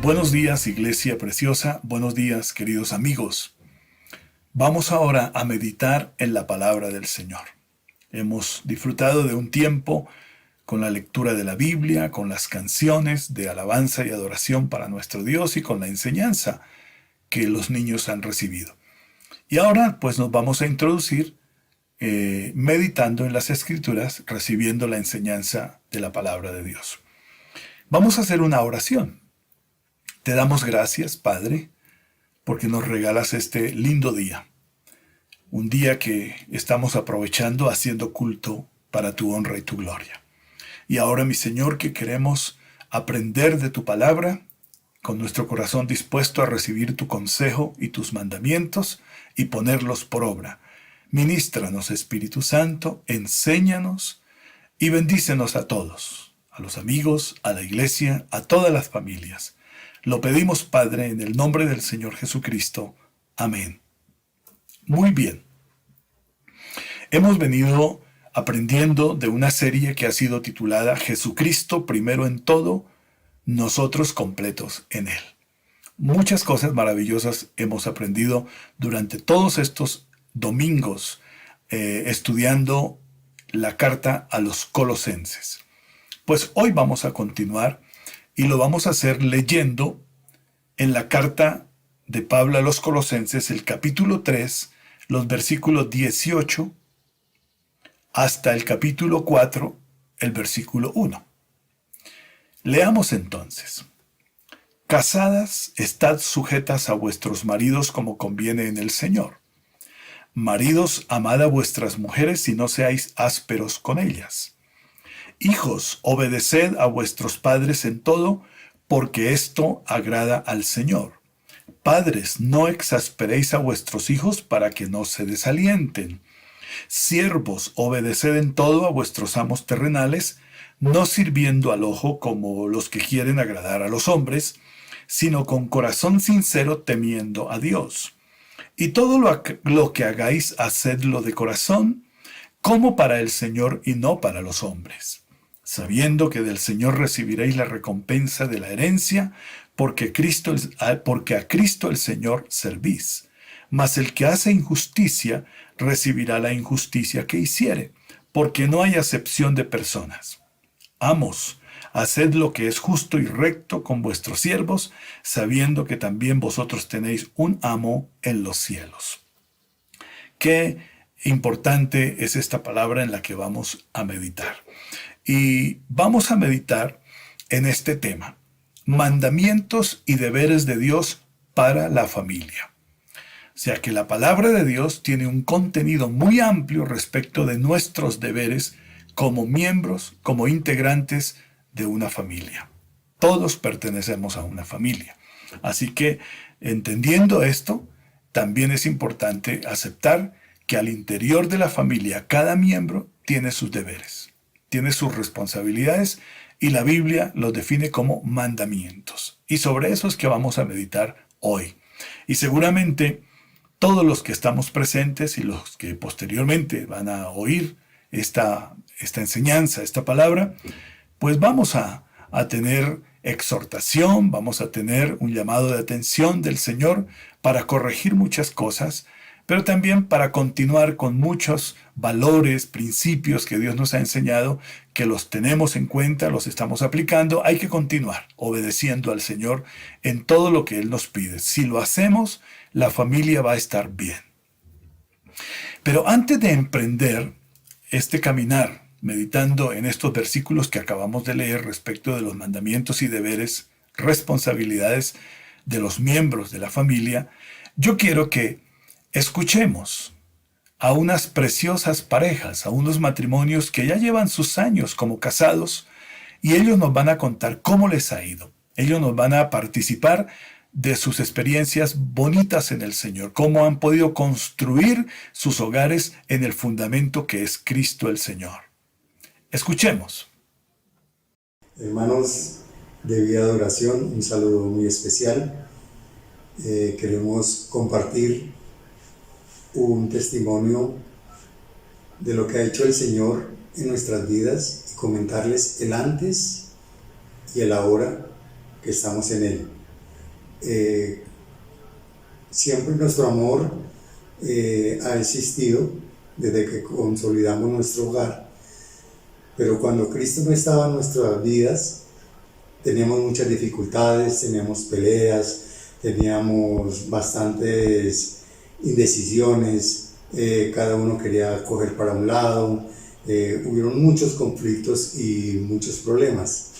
Buenos días, iglesia preciosa. Buenos días, queridos amigos. Vamos ahora a meditar en la palabra del Señor. Hemos disfrutado de un tiempo con la lectura de la Biblia, con las canciones de alabanza y adoración para nuestro Dios y con la enseñanza que los niños han recibido. Y ahora pues nos vamos a introducir meditando en las Escrituras, recibiendo la enseñanza de la palabra de Dios. Vamos a hacer una oración. Te damos gracias, Padre, porque nos regalas este lindo día. Un día que estamos aprovechando haciendo culto para tu honra y tu gloria. Y ahora, mi Señor, que queremos aprender de tu palabra, con nuestro corazón dispuesto a recibir tu consejo y tus mandamientos y ponerlos por obra. Ministranos, Espíritu Santo, enséñanos y bendícenos a todos, a los amigos, a la iglesia, a todas las familias. Lo pedimos, Padre, en el nombre del Señor Jesucristo. Amén. Muy bien. Hemos venido aprendiendo de una serie que ha sido titulada Jesucristo primero en todo, nosotros completos en Él. Muchas cosas maravillosas hemos aprendido durante todos estos domingos estudiando la carta a los Colosenses. Pues hoy vamos a continuar y lo vamos a hacer leyendo en la carta de Pablo a los Colosenses, el capítulo 3, los versículos 18 hasta el capítulo 4, el versículo 1. Leamos entonces. Casadas, estad sujetas a vuestros maridos como conviene en el Señor. Maridos, amad a vuestras mujeres y no seáis ásperos con ellas. Hijos, obedeced a vuestros padres en todo, porque esto agrada al Señor. Padres, no exasperéis a vuestros hijos para que no se desalienten. Siervos, obedeced en todo a vuestros amos terrenales, no sirviendo al ojo como los que quieren agradar a los hombres, sino con corazón sincero temiendo a Dios. Y todo lo que hagáis, hacedlo de corazón, como para el Señor y no para los hombres, sabiendo que del Señor recibiréis la recompensa de la herencia, porque a Cristo el Señor servís. Mas el que hace injusticia recibirá la injusticia que hiciere, porque no hay acepción de personas. Amos, haced lo que es justo y recto con vuestros siervos, sabiendo que también vosotros tenéis un amo en los cielos. Qué importante es esta palabra en la que vamos a meditar. Y vamos a meditar en este tema, mandamientos y deberes de Dios para la familia. O sea que la palabra de Dios tiene un contenido muy amplio respecto de nuestros deberes como miembros, como integrantes de una familia. Todos pertenecemos a una familia. Así que, entendiendo esto, también es importante aceptar que al interior de la familia cada miembro tiene sus deberes, tiene sus responsabilidades y la Biblia los define como mandamientos. Y sobre eso es que vamos a meditar hoy. Y seguramente todos los que estamos presentes y los que posteriormente van a oír esta enseñanza, esta palabra, pues vamos a tener exhortación, vamos a tener un llamado de atención del Señor para corregir muchas cosas, pero también para continuar con muchos valores, principios que Dios nos ha enseñado, que los tenemos en cuenta, los estamos aplicando. Hay que continuar obedeciendo al Señor en todo lo que Él nos pide. Si lo hacemos, la familia va a estar bien. Pero antes de emprender este caminar, meditando en estos versículos que acabamos de leer respecto de los mandamientos y deberes, responsabilidades de los miembros de la familia, yo quiero que escuchemos a unas preciosas parejas, a unos matrimonios que ya llevan sus años como casados y ellos nos van a contar cómo les ha ido. Ellos nos van a participar de sus experiencias bonitas en el Señor, cómo han podido construir sus hogares en el fundamento que es Cristo el Señor. Escuchemos. Hermanos de Vida de Oración, un saludo muy especial. Queremos compartir un testimonio de lo que ha hecho el Señor en nuestras vidas y comentarles el antes y el ahora que estamos en Él. Siempre nuestro amor ha existido desde que consolidamos nuestro hogar, pero cuando Cristo no estaba en nuestras vidas, teníamos muchas dificultades, teníamos peleas, teníamos bastantes indecisiones, cada uno quería coger para un lado, hubieron muchos conflictos y muchos problemas.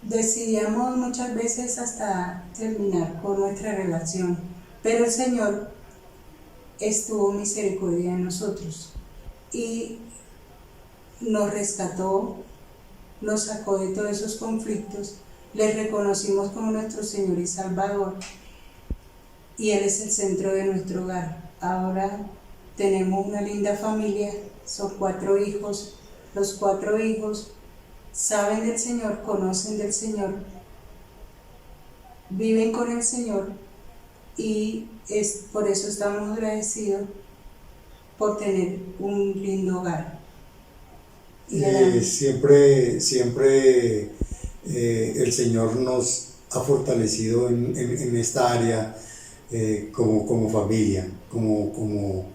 Decidíamos muchas veces hasta terminar con nuestra relación, pero el Señor estuvo misericordia en nosotros y nos rescató, nos sacó de todos esos conflictos, le reconocimos como nuestro Señor y Salvador y Él es el centro de nuestro hogar. Ahora tenemos una linda familia, son 4 hijos, los 4 hijos saben del Señor, conocen del Señor, viven con el Señor y por eso estamos agradecidos por tener un lindo hogar. Siempre el Señor nos ha fortalecido en esta área como familia, como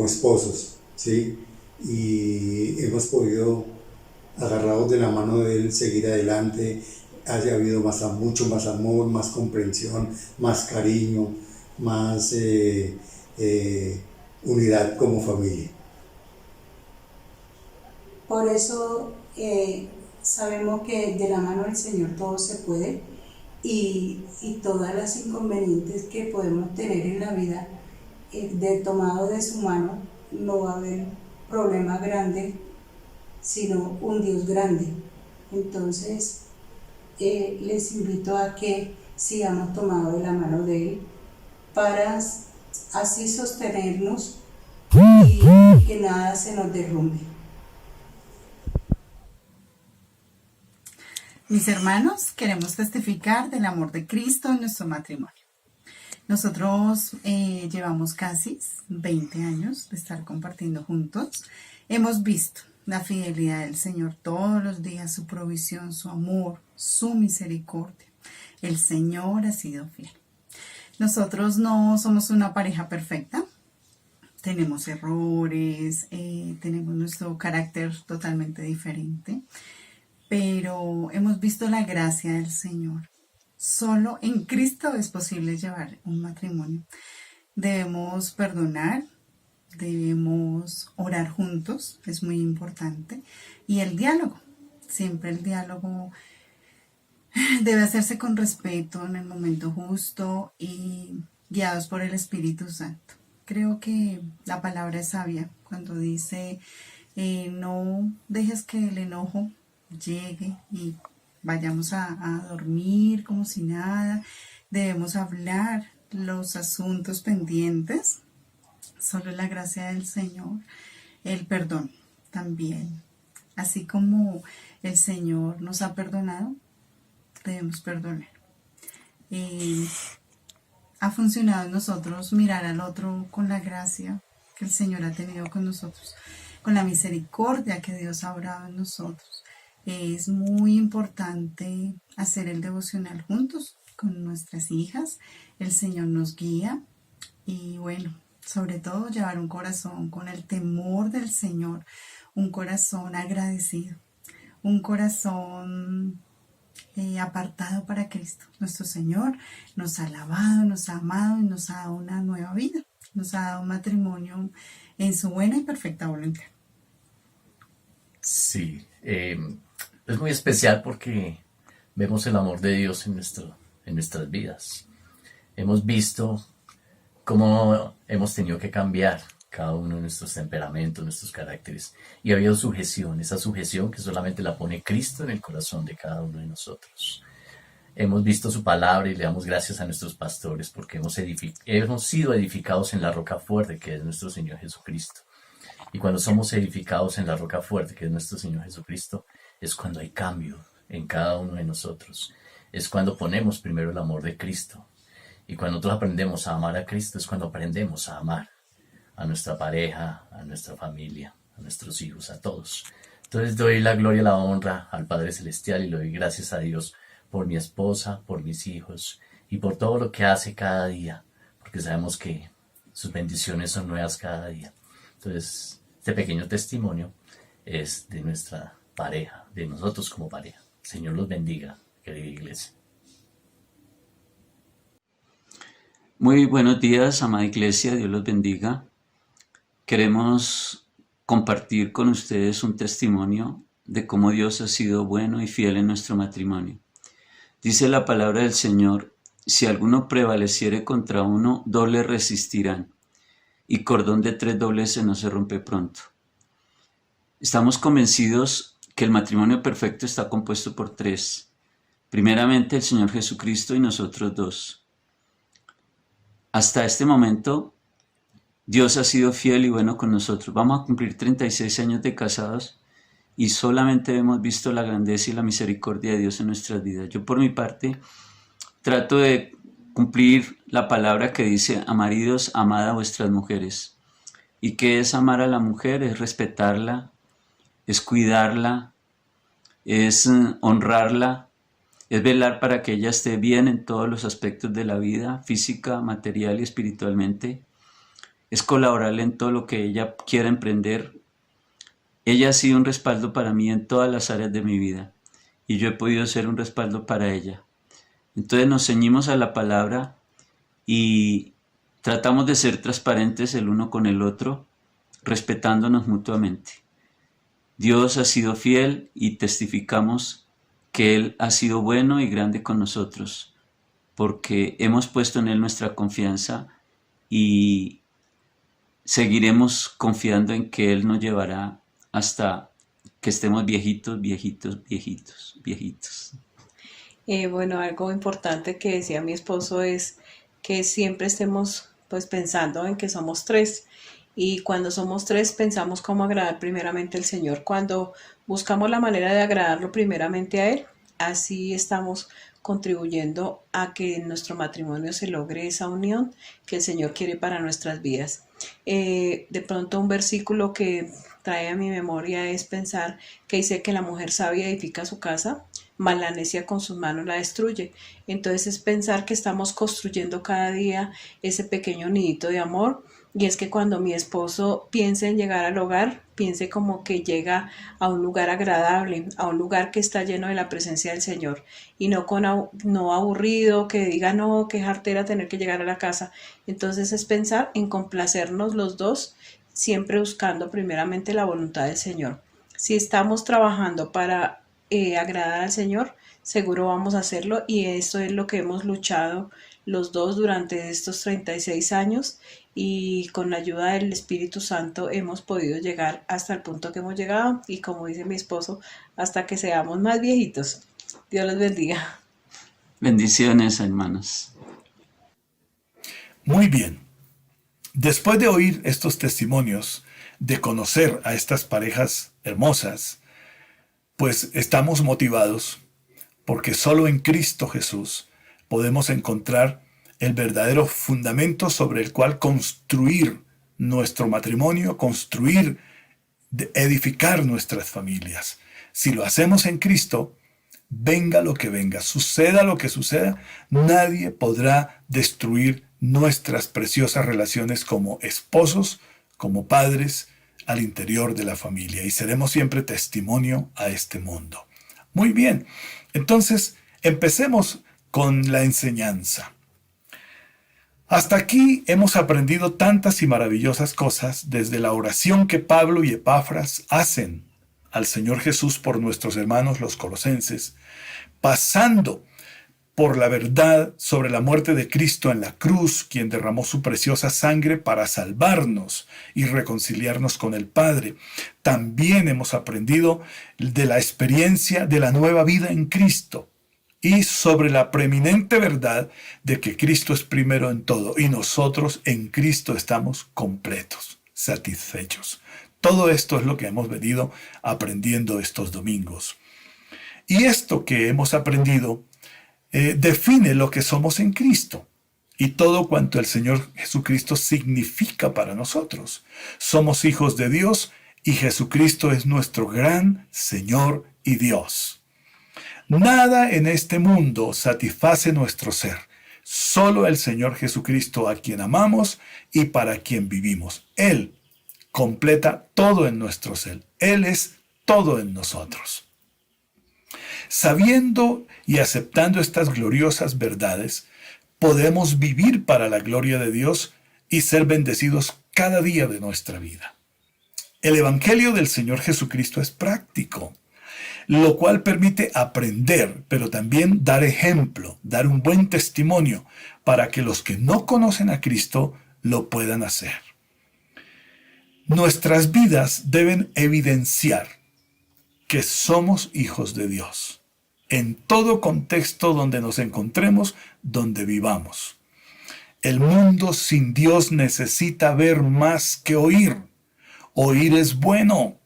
esposos, ¿sí? Y hemos podido, agarrados de la mano de Él, seguir adelante. Haya habido mucho más amor, más comprensión, más cariño, más unidad como familia. Por eso sabemos que de la mano del Señor todo se puede y todas las inconvenientes que podemos tener en la vida, tomado de su mano, no va a haber problema grande, sino un Dios grande. Entonces, les invito a que sigamos tomados de la mano de Él para así sostenernos y que nada se nos derrumbe. Mis hermanos, queremos testificar del amor de Cristo en nuestro matrimonio. Nosotros llevamos casi 20 años de estar compartiendo juntos. Hemos visto la fidelidad del Señor todos los días, su provisión, su amor, su misericordia. El Señor ha sido fiel. Nosotros no somos una pareja perfecta. Tenemos errores, tenemos nuestro carácter totalmente diferente. Pero hemos visto la gracia del Señor. Solo en Cristo es posible llevar un matrimonio. Debemos perdonar, debemos orar juntos, es muy importante. Y el diálogo, siempre el diálogo debe hacerse con respeto en el momento justo y guiados por el Espíritu Santo. Creo que la palabra es sabia cuando dice, no dejes que el enojo llegue y vayamos a dormir como si nada. Debemos hablar los asuntos pendientes. Solo la gracia del Señor. El perdón también. Así como el Señor nos ha perdonado, debemos perdonar. Ha funcionado en nosotros mirar al otro con la gracia que el Señor ha tenido con nosotros, con la misericordia que Dios ha obrado en nosotros. Es muy importante hacer el devocional juntos con nuestras hijas. El Señor nos guía y bueno, sobre todo llevar un corazón con el temor del Señor, un corazón agradecido, un corazón apartado para Cristo. Nuestro Señor nos ha lavado, nos ha amado y nos ha dado una nueva vida. Nos ha dado un matrimonio en su buena y perfecta voluntad. Sí, es muy especial porque vemos el amor de Dios en nuestras vidas. Hemos visto cómo hemos tenido que cambiar cada uno de nuestros temperamentos, nuestros caracteres. Y ha habido sujeción, esa sujeción que solamente la pone Cristo en el corazón de cada uno de nosotros. Hemos visto su palabra y le damos gracias a nuestros pastores porque hemos sido edificados en la roca fuerte que es nuestro Señor Jesucristo. Y cuando somos edificados en la roca fuerte que es nuestro Señor Jesucristo, es cuando hay cambio en cada uno de nosotros. Es cuando ponemos primero el amor de Cristo. Y cuando nosotros aprendemos a amar a Cristo, es cuando aprendemos a amar a nuestra pareja, a nuestra familia, a nuestros hijos, a todos. Entonces doy la gloria y la honra al Padre Celestial y le doy gracias a Dios por mi esposa, por mis hijos y por todo lo que hace cada día, porque sabemos que sus bendiciones son nuevas cada día. Entonces, este pequeño testimonio es de nuestra pareja, de nosotros como pareja. Señor los bendiga, querida iglesia. Muy buenos días, amada iglesia, Dios los bendiga. Queremos compartir con ustedes un testimonio de cómo Dios ha sido bueno y fiel en nuestro matrimonio. Dice la palabra del Señor: si alguno prevaleciere contra uno, dos le resistirán, y cordón de 3 dobleces no se rompe pronto. Estamos convencidos que el matrimonio perfecto está compuesto por 3. Primeramente el Señor Jesucristo y nosotros 2. Hasta este momento, Dios ha sido fiel y bueno con nosotros. Vamos a cumplir 36 años de casados y solamente hemos visto la grandeza y la misericordia de Dios en nuestras vidas. Yo por mi parte trato de cumplir la palabra que dice: a maridos, amad a vuestras mujeres. ¿Y qué es amar a la mujer? Es respetarla, es cuidarla, es honrarla, es velar para que ella esté bien en todos los aspectos de la vida, física, material y espiritualmente. Es colaborarle en todo lo que ella quiera emprender. Ella ha sido un respaldo para mí en todas las áreas de mi vida y yo he podido ser un respaldo para ella. Entonces nos ceñimos a la palabra y tratamos de ser transparentes el uno con el otro, respetándonos mutuamente. Dios ha sido fiel y testificamos que Él ha sido bueno y grande con nosotros, porque hemos puesto en Él nuestra confianza y seguiremos confiando en que Él nos llevará hasta que estemos viejitos. Bueno, algo importante que decía mi esposo es que siempre estemos pues pensando en que somos 3. Y cuando somos 3 pensamos cómo agradar primeramente al Señor. Cuando buscamos la manera de agradarlo primeramente a Él, así estamos contribuyendo a que en nuestro matrimonio se logre esa unión que el Señor quiere para nuestras vidas. De pronto un versículo que trae a mi memoria es pensar que dice que la mujer sabia edifica su casa, mas la necia con sus manos la destruye. Entonces es pensar que estamos construyendo cada día ese pequeño nidito de amor. Y es que cuando mi esposo piense en llegar al hogar, piense como que llega a un lugar agradable, a un lugar que está lleno de la presencia del Señor y no aburrido, que diga no, qué jartera tener que llegar a la casa. Entonces es pensar en complacernos los dos, siempre buscando primeramente la voluntad del Señor. Si estamos trabajando para agradar al Señor, seguro vamos a hacerlo y esto es lo que hemos luchado los dos durante estos 36 años y con la ayuda del Espíritu Santo hemos podido llegar hasta el punto que hemos llegado y como dice mi esposo, hasta que seamos más viejitos. Dios los bendiga. Bendiciones, hermanos. Muy bien. Después de oír estos testimonios, de conocer a estas parejas hermosas, pues estamos motivados porque solo en Cristo Jesús podemos encontrar el verdadero fundamento sobre el cual construir nuestro matrimonio, edificar nuestras familias. Si lo hacemos en Cristo, venga lo que venga, suceda lo que suceda, nadie podrá destruir nuestras preciosas relaciones como esposos, como padres, al interior de la familia. Y seremos siempre testimonio a este mundo. Muy bien, entonces empecemos con la enseñanza. Hasta aquí hemos aprendido tantas y maravillosas cosas desde la oración que Pablo y Epafras hacen al Señor Jesús por nuestros hermanos los colosenses, pasando por la verdad sobre la muerte de Cristo en la cruz, quien derramó su preciosa sangre para salvarnos y reconciliarnos con el Padre. También hemos aprendido de la experiencia de la nueva vida en Cristo y sobre la preeminente verdad de que Cristo es primero en todo y nosotros en Cristo estamos completos, satisfechos. Todo esto es lo que hemos venido aprendiendo estos domingos. Y esto que hemos aprendido define lo que somos en Cristo y todo cuanto el Señor Jesucristo significa para nosotros. Somos hijos de Dios y Jesucristo es nuestro gran Señor y Dios. Nada en este mundo satisface nuestro ser, solo el Señor Jesucristo, a quien amamos y para quien vivimos. Él completa todo en nuestro ser. Él es todo en nosotros. Sabiendo y aceptando estas gloriosas verdades, podemos vivir para la gloria de Dios y ser bendecidos cada día de nuestra vida. El Evangelio del Señor Jesucristo es práctico, lo cual permite aprender, pero también dar ejemplo, dar un buen testimonio para que los que no conocen a Cristo lo puedan hacer. Nuestras vidas deben evidenciar que somos hijos de Dios, en todo contexto donde nos encontremos, donde vivamos. El mundo sin Dios necesita ver más que oír. Oír es bueno,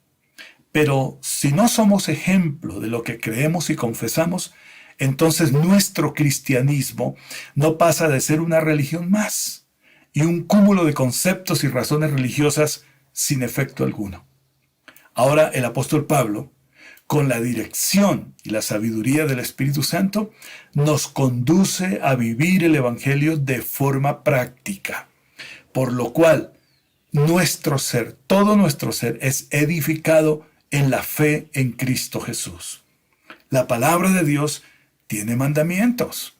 pero si no somos ejemplo de lo que creemos y confesamos, entonces nuestro cristianismo no pasa de ser una religión más y un cúmulo de conceptos y razones religiosas sin efecto alguno. Ahora el apóstol Pablo, con la dirección y la sabiduría del Espíritu Santo, nos conduce a vivir el Evangelio de forma práctica, por lo cual nuestro ser, todo nuestro ser, es edificado en la fe en Cristo Jesús. La palabra de Dios tiene mandamientos,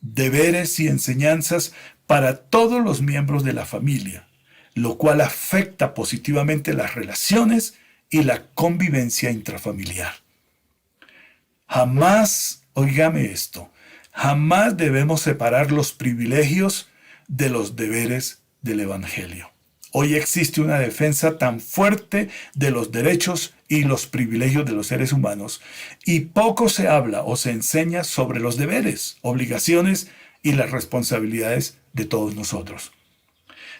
deberes y enseñanzas para todos los miembros de la familia, lo cual afecta positivamente las relaciones y la convivencia intrafamiliar. Jamás, óigame esto, jamás debemos separar los privilegios de los deberes del Evangelio. Hoy existe una defensa tan fuerte de los derechos y los privilegios de los seres humanos, y poco se habla o se enseña sobre los deberes, obligaciones y las responsabilidades de todos nosotros.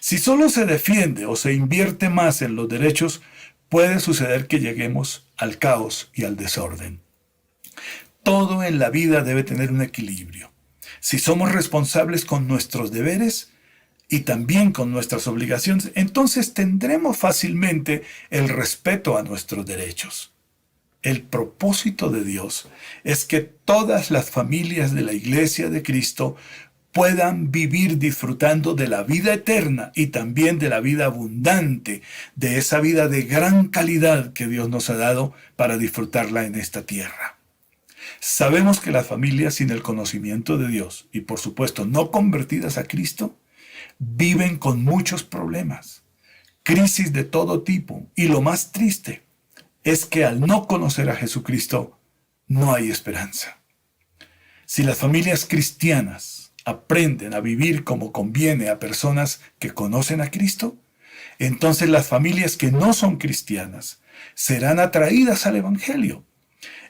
Si solo se defiende o se invierte más en los derechos, puede suceder que lleguemos al caos y al desorden. Todo en la vida debe tener un equilibrio. Si somos responsables con nuestros deberes y también con nuestras obligaciones, entonces tendremos fácilmente el respeto a nuestros derechos. El propósito de Dios es que todas las familias de la Iglesia de Cristo puedan vivir disfrutando de la vida eterna y también de la vida abundante, de esa vida de gran calidad que Dios nos ha dado para disfrutarla en esta tierra. Sabemos que las familias sin el conocimiento de Dios y por supuesto no convertidas a Cristo viven con muchos problemas, crisis de todo tipo, y lo más triste es que al no conocer a Jesucristo no hay esperanza. Si las familias cristianas aprenden a vivir como conviene a personas que conocen a Cristo, entonces las familias que no son cristianas serán atraídas al Evangelio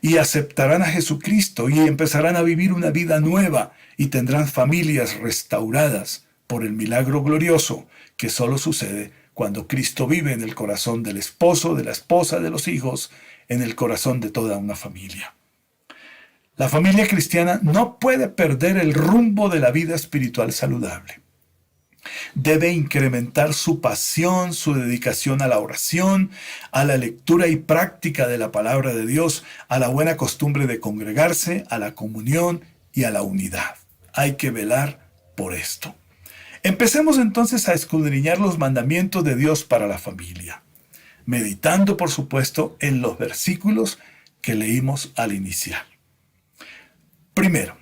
y aceptarán a Jesucristo y empezarán a vivir una vida nueva y tendrán familias restauradas por el milagro glorioso que solo sucede cuando Cristo vive en el corazón del esposo, de la esposa, de los hijos, en el corazón de toda una familia. La familia cristiana no puede perder el rumbo de la vida espiritual saludable. Debe incrementar su pasión, su dedicación a la oración, a la lectura y práctica de la palabra de Dios, a la buena costumbre de congregarse, a la comunión y a la unidad. Hay que velar por esto. Empecemos entonces a escudriñar los mandamientos de Dios para la familia, meditando, por supuesto, en los versículos que leímos al iniciar. Primero,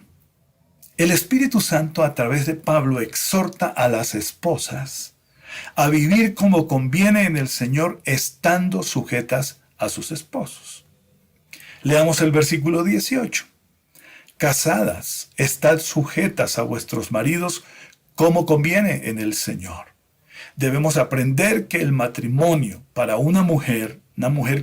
el Espíritu Santo a través de Pablo exhorta a las esposas a vivir como conviene en el Señor, estando sujetas a sus esposos. Leamos el versículo 18. Casadas, estad sujetas a vuestros maridos como conviene en el Señor. Debemos aprender que el matrimonio para una mujer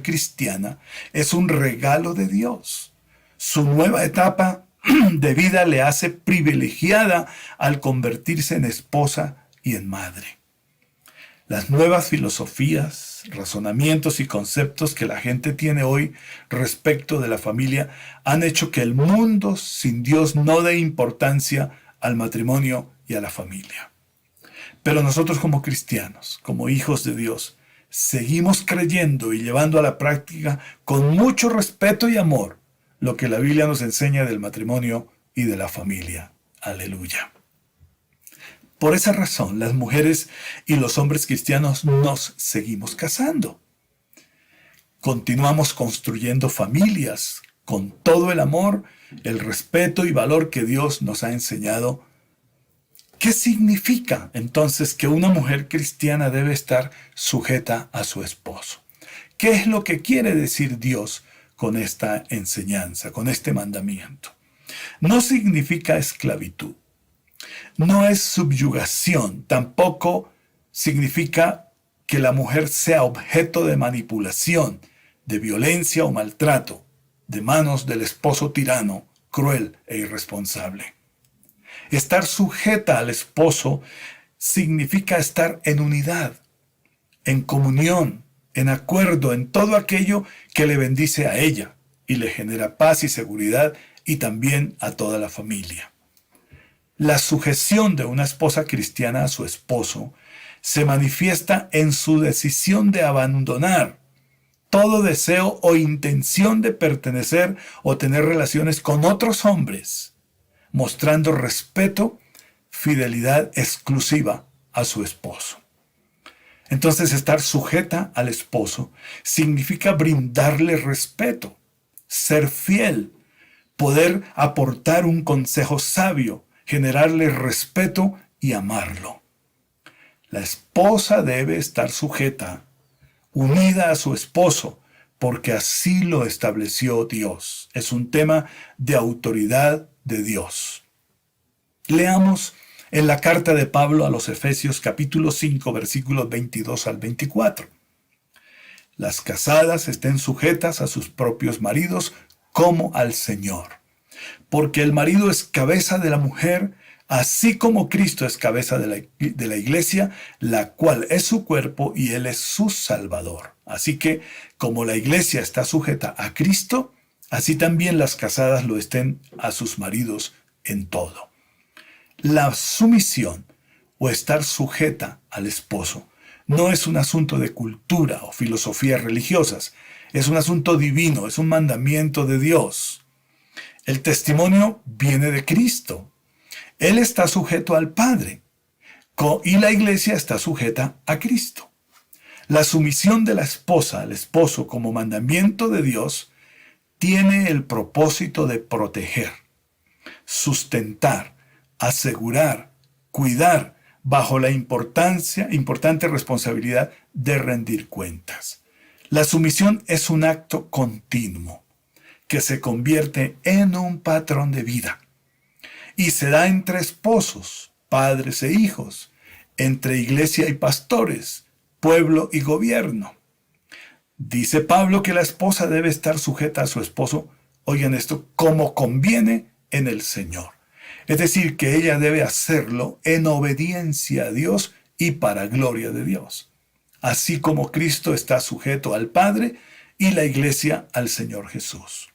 cristiana, es un regalo de Dios. Su nueva etapa de vida le hace privilegiada al convertirse en esposa y en madre. Las nuevas filosofías, razonamientos y conceptos que la gente tiene hoy respecto de la familia han hecho que el mundo sin Dios no dé importancia al matrimonio y a la familia. Pero nosotros como cristianos, como hijos de Dios, seguimos creyendo y llevando a la práctica con mucho respeto y amor lo que la Biblia nos enseña del matrimonio y de la familia. Aleluya. Por esa razón, las mujeres y los hombres cristianos nos seguimos casando. Continuamos construyendo familias con todo el amor, el respeto y valor que Dios nos ha enseñado. ¿Qué significa entonces que una mujer cristiana debe estar sujeta a su esposo? ¿Qué es lo que quiere decir Dios con esta enseñanza, con este mandamiento? No significa esclavitud. No es subyugación, tampoco significa que la mujer sea objeto de manipulación, de violencia o maltrato, de manos del esposo tirano, cruel e irresponsable. Estar sujeta al esposo significa estar en unidad, en comunión, en acuerdo en todo aquello que le bendice a ella y le genera paz y seguridad y también a toda la familia. La sujeción de una esposa cristiana a su esposo se manifiesta en su decisión de abandonar todo deseo o intención de pertenecer o tener relaciones con otros hombres, mostrando respeto, fidelidad exclusiva a su esposo. Entonces, estar sujeta al esposo significa brindarle respeto, ser fiel, poder aportar un consejo sabio, generarle respeto y amarlo. La esposa debe estar sujeta, unida a su esposo, porque así lo estableció Dios. Es un tema de autoridad de Dios. Leamos en la carta de Pablo a los Efesios capítulo 5, versículos 22 al 24. Las casadas estén sujetas a sus propios maridos como al Señor, porque el marido es cabeza de la mujer, así como Cristo es cabeza de la iglesia, la cual es su cuerpo y Él es su Salvador. Así que, como la iglesia está sujeta a Cristo, así también las casadas lo estén a sus maridos en todo. La sumisión o estar sujeta al esposo no es un asunto de cultura o filosofías religiosas, es un asunto divino, es un mandamiento de Dios. El testimonio viene de Cristo. Él está sujeto al Padre y la iglesia está sujeta a Cristo. La sumisión de la esposa al esposo como mandamiento de Dios tiene el propósito de proteger, sustentar, asegurar, cuidar bajo la importante responsabilidad de rendir cuentas. La sumisión es un acto continuo que se convierte en un patrón de vida y se da entre esposos, padres e hijos, entre iglesia y pastores, pueblo y gobierno. Dice Pablo que la esposa debe estar sujeta a su esposo, oigan esto, como conviene en el Señor. Es decir, que ella debe hacerlo en obediencia a Dios y para gloria de Dios, así como Cristo está sujeto al Padre y la iglesia al Señor Jesús.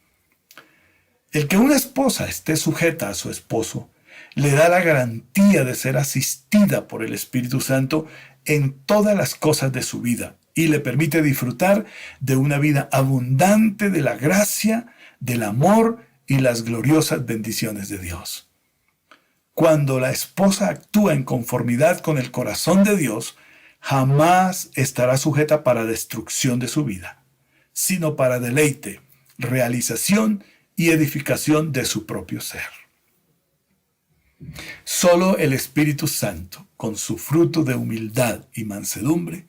El que una esposa esté sujeta a su esposo le da la garantía de ser asistida por el Espíritu Santo en todas las cosas de su vida y le permite disfrutar de una vida abundante de la gracia, del amor y las gloriosas bendiciones de Dios. Cuando la esposa actúa en conformidad con el corazón de Dios, jamás estará sujeta para destrucción de su vida, sino para deleite, realización y edificación de su propio ser. Solo el Espíritu Santo, con su fruto de humildad y mansedumbre,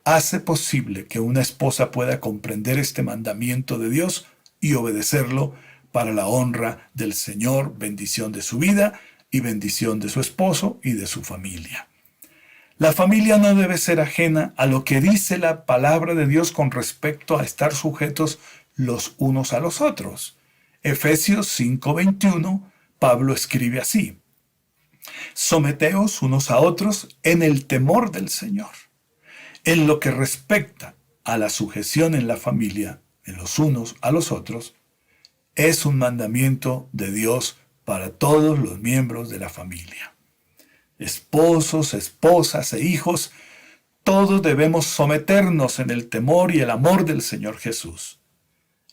hace posible que una esposa pueda comprender este mandamiento de Dios y obedecerlo para la honra del Señor, bendición de su vida y bendición de su esposo y de su familia. La familia no debe ser ajena a lo que dice la palabra de Dios con respecto a estar sujetos los unos a los otros. Efesios 5:21, Pablo escribe así: someteos unos a otros en el temor del Señor. En lo que respecta a la sujeción en la familia, en los unos a los otros, es un mandamiento de Dios para todos los miembros de la familia. Esposos, esposas e hijos, todos debemos someternos en el temor y el amor del Señor Jesús.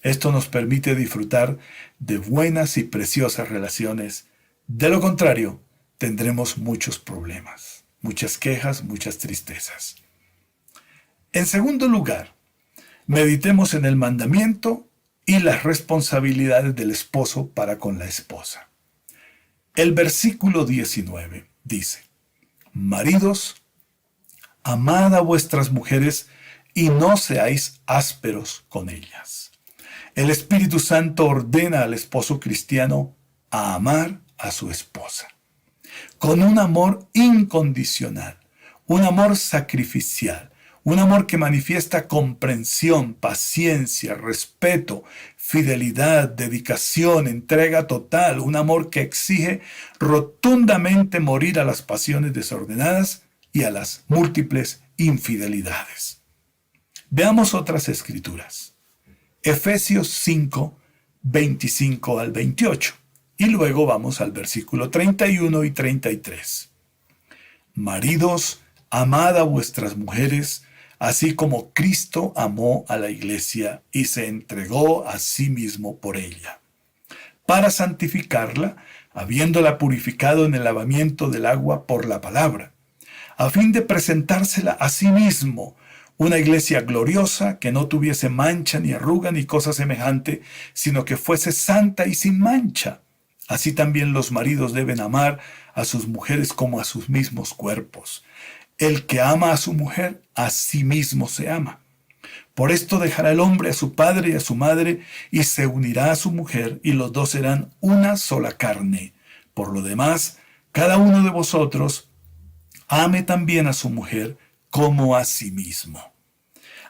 Esto nos permite disfrutar de buenas y preciosas relaciones. De lo contrario, tendremos muchos problemas, muchas quejas, muchas tristezas. En segundo lugar, meditemos en el mandamiento y las responsabilidades del esposo para con la esposa. El versículo 19 dice: Maridos, amad a vuestras mujeres y no seáis ásperos con ellas. El Espíritu Santo ordena al esposo cristiano a amar a su esposa con un amor incondicional, un amor sacrificial, un amor que manifiesta comprensión, paciencia, respeto, fidelidad, dedicación, entrega total, un amor que exige rotundamente morir a las pasiones desordenadas y a las múltiples infidelidades. Veamos otras escrituras. Efesios 5, 25 al 28. Y luego vamos al versículo 31 y 33. Maridos, amad a vuestras mujeres, así como Cristo amó a la iglesia y se entregó a sí mismo por ella, para santificarla, habiéndola purificado en el lavamiento del agua por la palabra, a fin de presentársela a sí mismo, una iglesia gloriosa que no tuviese mancha ni arruga ni cosa semejante, sino que fuese santa y sin mancha. Así también los maridos deben amar a sus mujeres como a sus mismos cuerpos. El que ama a su mujer, a sí mismo se ama. Por esto dejará el hombre a su padre y a su madre, y se unirá a su mujer, y los dos serán una sola carne. Por lo demás, cada uno de vosotros ame también a su mujer como a sí mismo.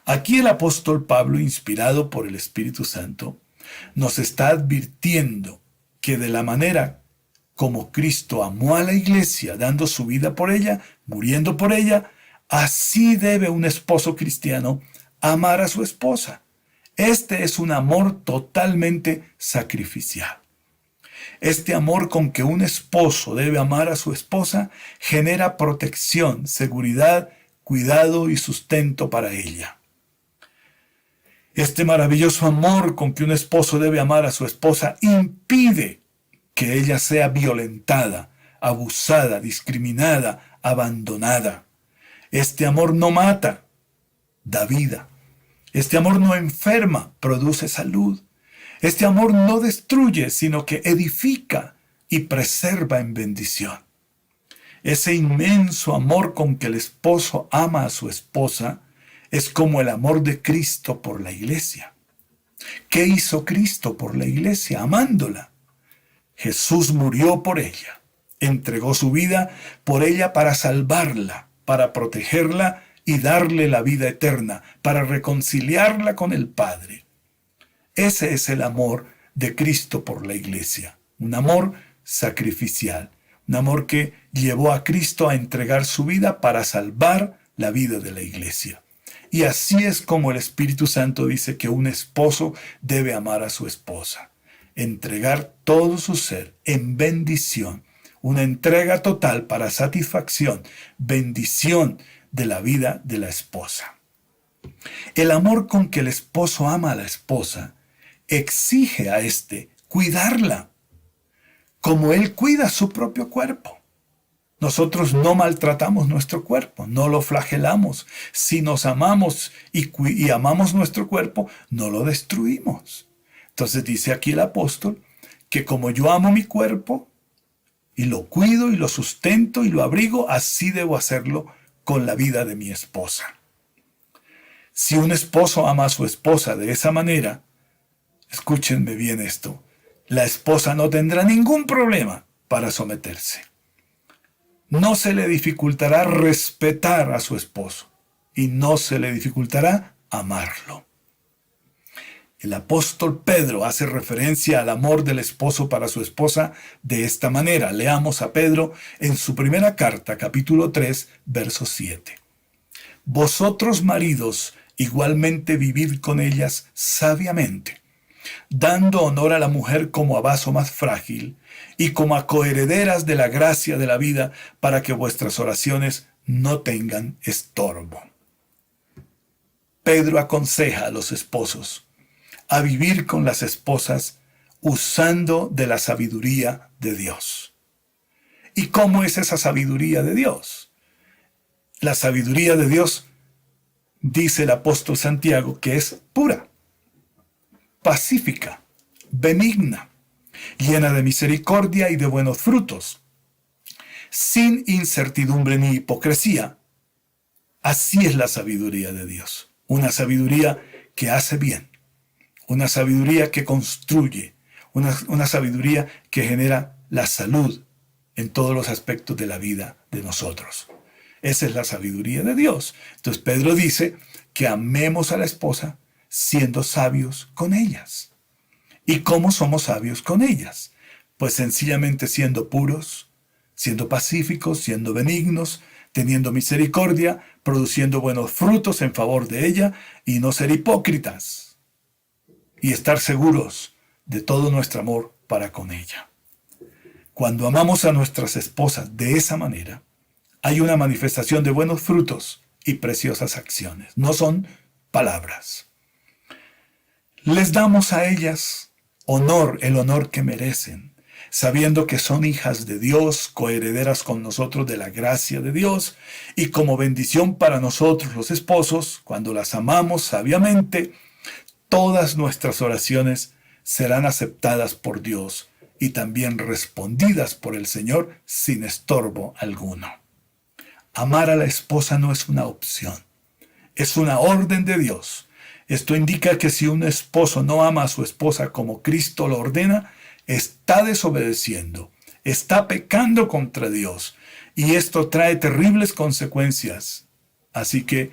Aquí el apóstol Pablo, inspirado por el Espíritu Santo, nos está advirtiendo que de la manera como Cristo amó a la iglesia, dando su vida por ella, muriendo por ella, así debe un esposo cristiano amar a su esposa. Este es un amor totalmente sacrificial. Este amor con que un esposo debe amar a su esposa genera protección, seguridad, cuidado y sustento para ella. Este maravilloso amor con que un esposo debe amar a su esposa impide que ella sea violentada, abusada, discriminada, abandonada. Este amor no mata, da vida. Este amor no enferma, produce salud. Este amor no destruye, sino que edifica y preserva en bendición. Ese inmenso amor con que el esposo ama a su esposa es como el amor de Cristo por la iglesia. ¿Qué hizo Cristo por la iglesia? Amándola. Jesús murió por ella, entregó su vida por ella para salvarla, para protegerla y darle la vida eterna, para reconciliarla con el Padre. Ese es el amor de Cristo por la iglesia, un amor sacrificial, un amor que llevó a Cristo a entregar su vida para salvar la vida de la iglesia. Y así es como el Espíritu Santo dice que un esposo debe amar a su esposa, entregar todo su ser en bendición, una entrega total para satisfacción, bendición de la vida de la esposa. El amor con que el esposo ama a la esposa exige a éste cuidarla, como él cuida su propio cuerpo. Nosotros no maltratamos nuestro cuerpo, no lo flagelamos. Si nos amamos y amamos nuestro cuerpo, no lo destruimos. Entonces dice aquí el apóstol que como yo amo mi cuerpo y lo cuido y lo sustento y lo abrigo, así debo hacerlo con la vida de mi esposa. Si un esposo ama a su esposa de esa manera, escúchenme bien esto, la esposa no tendrá ningún problema para someterse. No se le dificultará respetar a su esposo y no se le dificultará amarlo. El apóstol Pedro hace referencia al amor del esposo para su esposa de esta manera. Leamos a Pedro en su primera carta, capítulo 3, verso 7. Vosotros, maridos, igualmente vivid con ellas sabiamente, dando honor a la mujer como a vaso más frágil y como a coherederas de la gracia de la vida, para que vuestras oraciones no tengan estorbo. Pedro aconseja a los esposos a vivir con las esposas usando de la sabiduría de Dios. ¿Y cómo es esa sabiduría de Dios? La sabiduría de Dios, dice el apóstol Santiago, que es pura, pacífica, benigna, llena de misericordia y de buenos frutos, sin incertidumbre ni hipocresía. Así es la sabiduría de Dios. Una sabiduría que hace bien, una sabiduría que construye, una sabiduría que genera la salud en todos los aspectos de la vida de nosotros. Esa es la sabiduría de Dios. Entonces Pedro dice que amemos a la esposa siendo sabios con ellas. ¿Y cómo somos sabios con ellas? Pues sencillamente siendo puros, siendo pacíficos, siendo benignos, teniendo misericordia, produciendo buenos frutos en favor de ella y no ser hipócritas. Y estar seguros de todo nuestro amor para con ella. Cuando amamos a nuestras esposas de esa manera, hay una manifestación de buenos frutos y preciosas acciones. No son palabras. Les damos a ellas el honor que merecen, sabiendo que son hijas de Dios, coherederas con nosotros de la gracia de Dios, y como bendición para nosotros los esposos, cuando las amamos sabiamente, todas nuestras oraciones serán aceptadas por Dios y también respondidas por el Señor sin estorbo alguno. Amar a la esposa no es una opción, es una orden de Dios. Esto indica que si un esposo no ama a su esposa como Cristo lo ordena, está desobedeciendo, está pecando contra Dios, y esto trae terribles consecuencias. Así que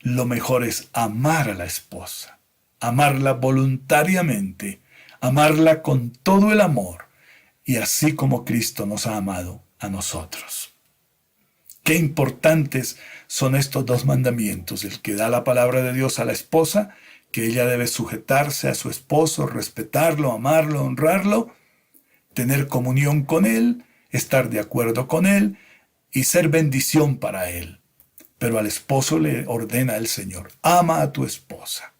lo mejor es amar a la esposa, amarla voluntariamente, amarla con todo el amor, y así como Cristo nos ha amado a nosotros. Qué importantes son estos dos mandamientos, el que da la palabra de Dios a la esposa, que ella debe sujetarse a su esposo, respetarlo, amarlo, honrarlo, tener comunión con él, estar de acuerdo con él y ser bendición para él. Pero al esposo le ordena el Señor, ama a tu esposa,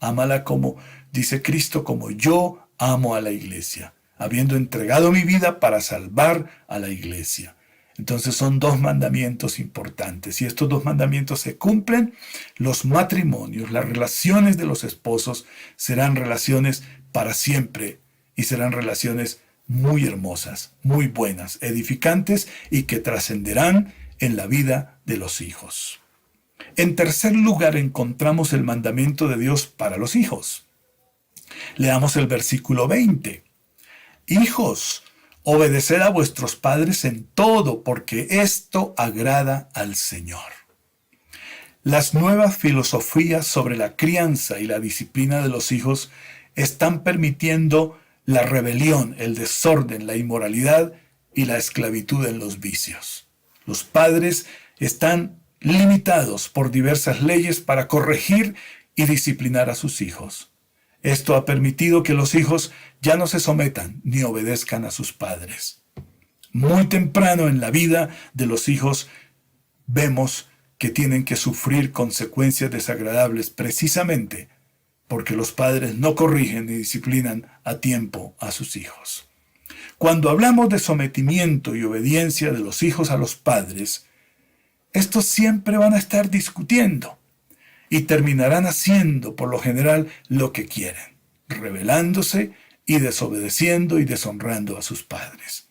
ámala como, dice Cristo, como yo amo a la iglesia, habiendo entregado mi vida para salvar a la iglesia. Entonces son dos mandamientos importantes. Si estos dos mandamientos se cumplen, los matrimonios, las relaciones de los esposos serán relaciones para siempre y serán relaciones muy hermosas, muy buenas, edificantes y que trascenderán en la vida de los hijos. En tercer lugar encontramos el mandamiento de Dios para los hijos. Leamos el versículo 20. Hijos, obedeced a vuestros padres en todo, porque esto agrada al Señor. Las nuevas filosofías sobre la crianza y la disciplina de los hijos están permitiendo la rebelión, el desorden, la inmoralidad y la esclavitud en los vicios. Los padres están limitados por diversas leyes para corregir y disciplinar a sus hijos. Esto ha permitido que los hijos ya no se sometan ni obedezcan a sus padres. Muy temprano en la vida de los hijos vemos que tienen que sufrir consecuencias desagradables precisamente porque los padres no corrigen ni disciplinan a tiempo a sus hijos. Cuando hablamos de sometimiento y obediencia de los hijos a los padres, estos siempre van a estar discutiendo y terminarán haciendo por lo general lo que quieren, rebelándose y desobedeciendo y deshonrando a sus padres.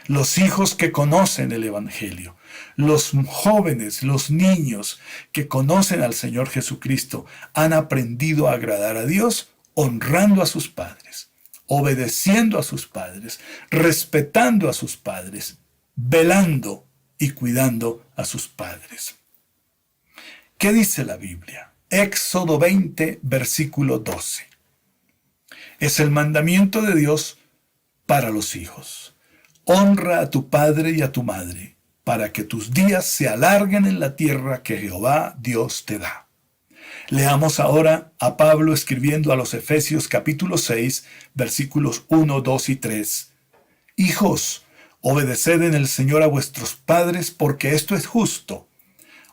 Los hijos que conocen el Evangelio, los jóvenes, los niños que conocen al Señor Jesucristo, han aprendido a agradar a Dios honrando a sus padres, obedeciendo a sus padres, respetando a sus padres, velando y cuidando a sus padres. ¿Qué dice la Biblia? Éxodo 20, versículo 12. Es el mandamiento de Dios para los hijos. Honra a tu padre y a tu madre, para que tus días se alarguen en la tierra que Jehová Dios te da. Leamos ahora a Pablo escribiendo a los Efesios capítulo 6, versículos 1, 2 y 3. Hijos, obedeced en el Señor a vuestros padres, porque esto es justo.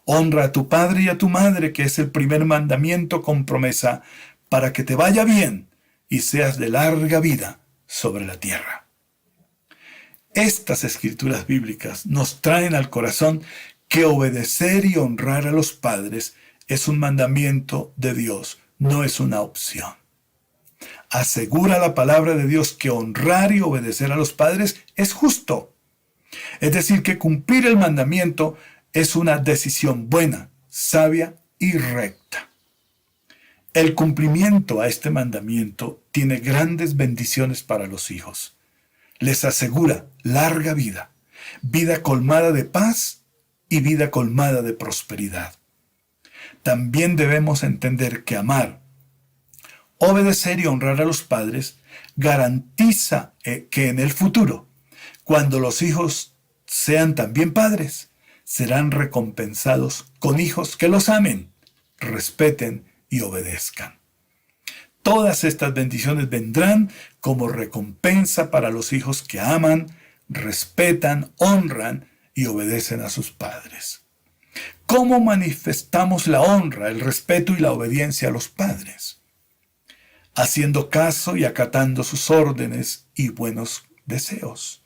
Honra a tu padre y a tu madre, que es el primer mandamiento con promesa, para que te vaya bien y seas de larga vida sobre la tierra. Estas escrituras bíblicas nos traen al corazón que obedecer y honrar a los padres es un mandamiento de Dios, no es una opción. Asegura la palabra de Dios que honrar y obedecer a los padres es justo. Es decir, que cumplir el mandamiento es una decisión buena, sabia y recta. El cumplimiento a este mandamiento tiene grandes bendiciones para los hijos. Les asegura larga vida, vida colmada de paz y vida colmada de prosperidad. También debemos entender que amar, obedecer y honrar a los padres garantiza que en el futuro, cuando los hijos sean también padres, serán recompensados con hijos que los amen, respeten y obedezcan. Todas estas bendiciones vendrán como recompensa para los hijos que aman, respetan, honran y obedecen a sus padres. ¿Cómo manifestamos la honra, el respeto y la obediencia a los padres? Haciendo caso y acatando sus órdenes y buenos deseos.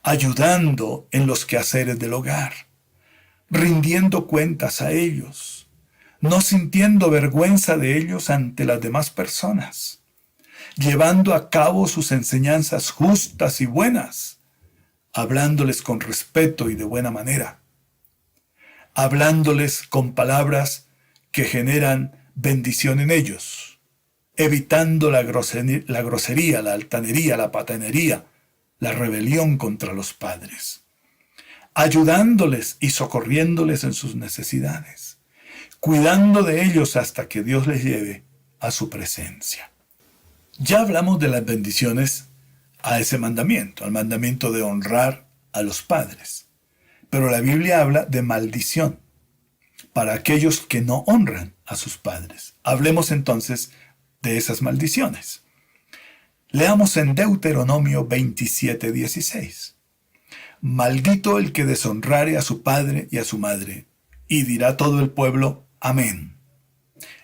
Ayudando en los quehaceres del hogar. Rindiendo cuentas a ellos. No sintiendo vergüenza de ellos ante las demás personas. Llevando a cabo sus enseñanzas justas y buenas. Hablándoles con respeto y de buena manera. Hablándoles con palabras que generan bendición en ellos, evitando la grosería, la altanería, la patanería, la rebelión contra los padres, ayudándoles y socorriéndoles en sus necesidades, cuidando de ellos hasta que Dios les lleve a su presencia. Ya hablamos de las bendiciones a ese mandamiento, al mandamiento de honrar a los padres. Pero la Biblia habla de maldición para aquellos que no honran a sus padres. Hablemos entonces de esas maldiciones. Leamos en Deuteronomio 27:16. Maldito el que deshonrare a su padre y a su madre, y dirá todo el pueblo, amén.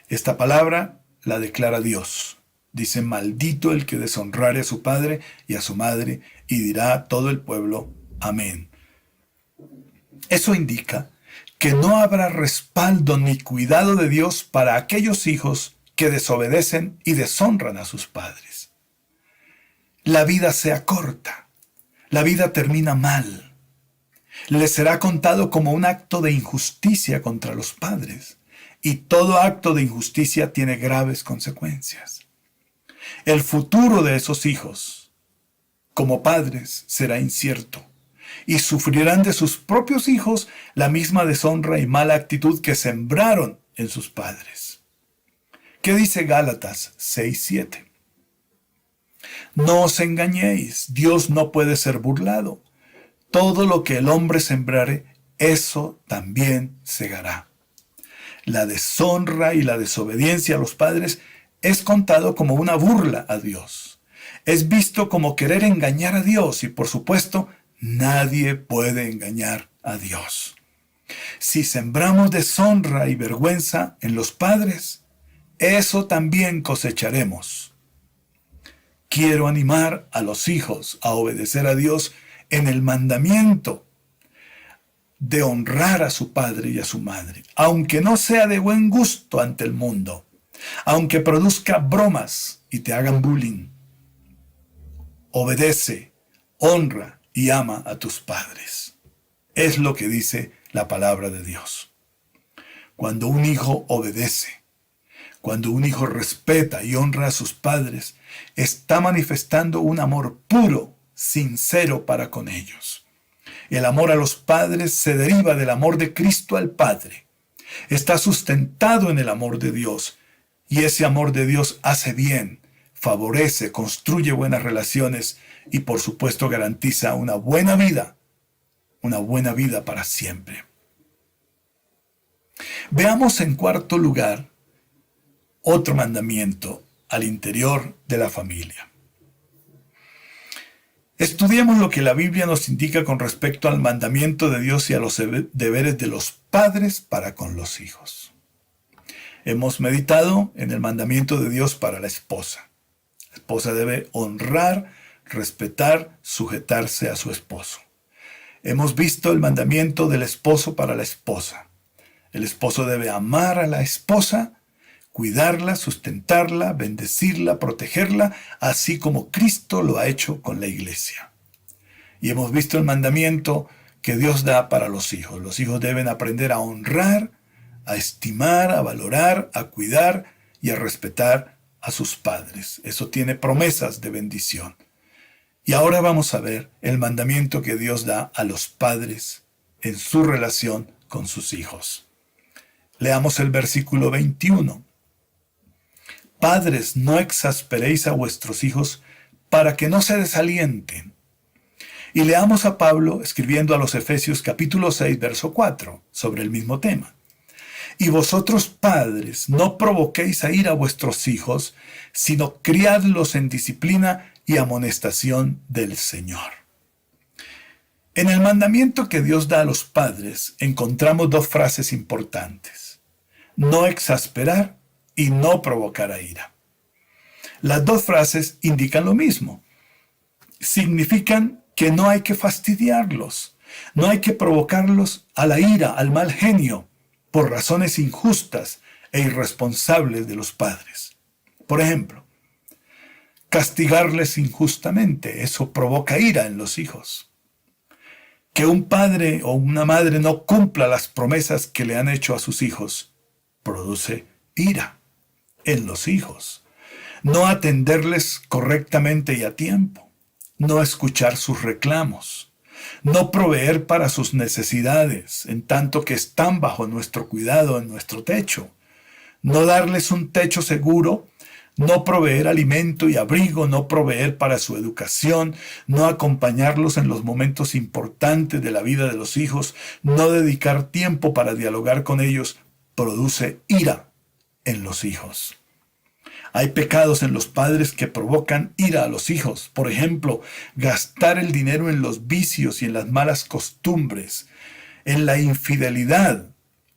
Esta palabra la declara Dios. Dice, maldito el que deshonrare a su padre y a su madre, y dirá todo el pueblo, amén. Eso indica que no habrá respaldo ni cuidado de Dios para aquellos hijos que desobedecen y deshonran a sus padres. La vida se acorta, la vida termina mal. Les será contado como un acto de injusticia contra los padres, y todo acto de injusticia tiene graves consecuencias. El futuro de esos hijos, como padres, será incierto. Y sufrirán de sus propios hijos la misma deshonra y mala actitud que sembraron en sus padres. ¿Qué dice Gálatas 6:7? No os engañéis, Dios no puede ser burlado. Todo lo que el hombre sembrare, eso también segará. La deshonra y la desobediencia a los padres es contado como una burla a Dios. Es visto como querer engañar a Dios y, por supuesto, nadie puede engañar a Dios. Si sembramos deshonra y vergüenza en los padres, eso también cosecharemos. Quiero animar a los hijos a obedecer a Dios en el mandamiento de honrar a su padre y a su madre, aunque no sea de buen gusto ante el mundo, aunque produzca bromas y te hagan bullying. Obedece, honra y ama a tus padres. Es lo que dice la palabra de Dios. Cuando un hijo obedece, cuando un hijo respeta y honra a sus padres, está manifestando un amor puro, sincero para con ellos. El amor a los padres se deriva del amor de Cristo al Padre. Está sustentado en el amor de Dios, y ese amor de Dios hace bien, favorece, construye buenas relaciones y por supuesto garantiza una buena vida para siempre. Veamos en cuarto lugar otro mandamiento al interior de la familia. Estudiemos lo que la Biblia nos indica con respecto al mandamiento de Dios y a los deberes de los padres para con los hijos. Hemos meditado en el mandamiento de Dios para la esposa. La esposa debe honrar, respetar, sujetarse a su esposo. Hemos visto el mandamiento del esposo para la esposa. El esposo debe amar a la esposa, cuidarla, sustentarla, bendecirla, protegerla, así como Cristo lo ha hecho con la iglesia. Y hemos visto el mandamiento que Dios da para los hijos. Los hijos deben aprender a honrar, a estimar, a valorar, a cuidar y a respetar a sus padres. Eso tiene promesas de bendición. Y ahora vamos a ver el mandamiento que Dios da a los padres en su relación con sus hijos. Leamos el versículo 21. Padres, no exasperéis a vuestros hijos para que no se desalienten. Y leamos a Pablo escribiendo a los Efesios capítulo 6, verso 4, sobre el mismo tema. Y vosotros, padres, no provoquéis a ira a vuestros hijos, sino criadlos en disciplina y amonestación del Señor. En el mandamiento que Dios da a los padres encontramos dos frases importantes: no exasperar y no provocar a ira. Las dos frases indican lo mismo. Significan que no hay que fastidiarlos, no hay que provocarlos a la ira, al mal genio, por razones injustas e irresponsables de los padres. Por ejemplo, castigarles injustamente, eso provoca ira en los hijos. Que un padre o una madre no cumpla las promesas que le han hecho a sus hijos, produce ira en los hijos. No atenderles correctamente y a tiempo, no escuchar sus reclamos, no proveer para sus necesidades en tanto que están bajo nuestro cuidado en nuestro techo, no darles un techo seguro, no proveer alimento y abrigo, no proveer para su educación, no acompañarlos en los momentos importantes de la vida de los hijos, no dedicar tiempo para dialogar con ellos, produce ira en los hijos. Hay pecados en los padres que provocan ira a los hijos. Por ejemplo, gastar el dinero en los vicios y en las malas costumbres, en la infidelidad.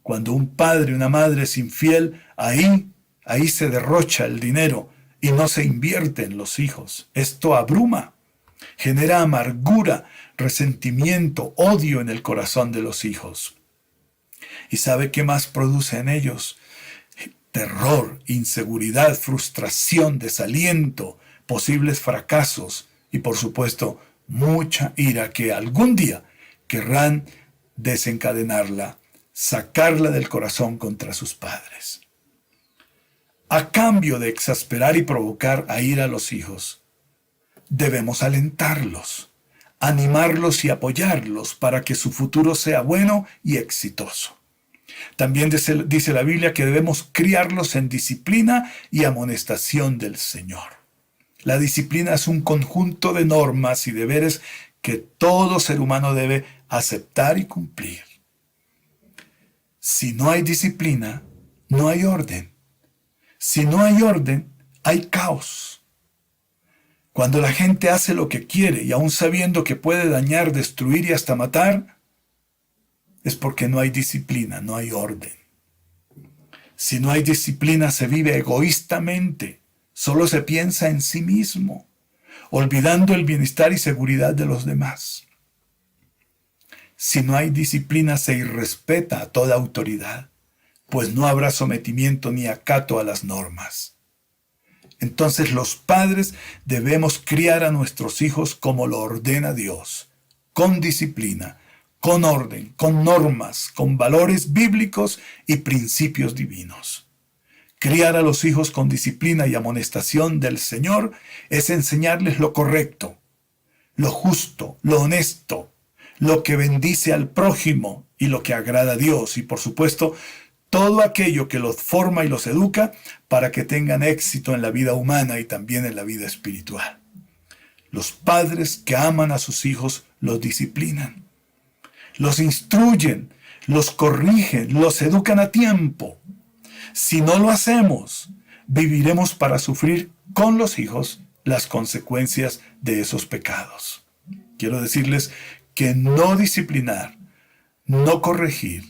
Cuando un padre y una madre es infiel, ahí se derrocha el dinero y no se invierte en los hijos. Esto abruma, genera amargura, resentimiento, odio en el corazón de los hijos. ¿Y sabe qué más produce en ellos? Terror, inseguridad, frustración, desaliento, posibles fracasos y, por supuesto, mucha ira que algún día querrán desencadenarla, sacarla del corazón contra sus padres. A cambio de exasperar y provocar a ira a los hijos, debemos alentarlos, animarlos y apoyarlos para que su futuro sea bueno y exitoso. También dice la Biblia que debemos criarlos en disciplina y amonestación del Señor. La disciplina es un conjunto de normas y deberes que todo ser humano debe aceptar y cumplir. Si no hay disciplina, no hay orden. Si no hay orden, hay caos. Cuando la gente hace lo que quiere y aún sabiendo que puede dañar, destruir y hasta matar, es porque no hay disciplina, no hay orden. Si no hay disciplina, se vive egoístamente, solo se piensa en sí mismo, olvidando el bienestar y seguridad de los demás. Si no hay disciplina, se irrespeta a toda autoridad, pues no habrá sometimiento ni acato a las normas. Entonces los padres debemos criar a nuestros hijos como lo ordena Dios, con disciplina, con orden, con normas, con valores bíblicos y principios divinos. Criar a los hijos con disciplina y amonestación del Señor es enseñarles lo correcto, lo justo, lo honesto, lo que bendice al prójimo y lo que agrada a Dios, y por supuesto, todo aquello que los forma y los educa para que tengan éxito en la vida humana y también en la vida espiritual. Los padres que aman a sus hijos los disciplinan, los instruyen, los corrigen, los educan a tiempo. Si no lo hacemos, viviremos para sufrir con los hijos las consecuencias de esos pecados. Quiero decirles que no disciplinar, no corregir,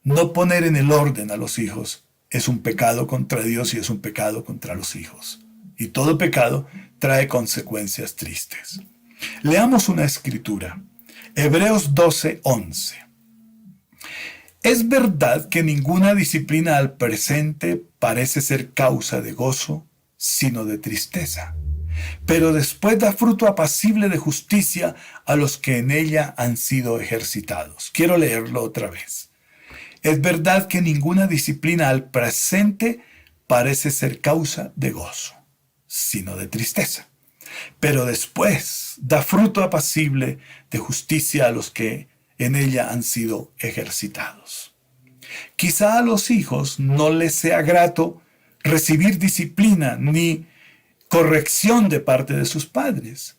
no poner en el orden a los hijos es un pecado contra Dios y es un pecado contra los hijos. Y todo pecado trae consecuencias tristes. Leamos una escritura. Hebreos 12:11. Es verdad que ninguna disciplina al presente parece ser causa de gozo, sino de tristeza. Pero después da fruto apacible de justicia a los que en ella han sido ejercitados. Quiero leerlo otra vez. Es verdad que ninguna disciplina al presente parece ser causa de gozo, sino de tristeza. Pero después da fruto apacible de justicia a los que en ella han sido ejercitados. Quizá a los hijos no les sea grato recibir disciplina ni corrección de parte de sus padres,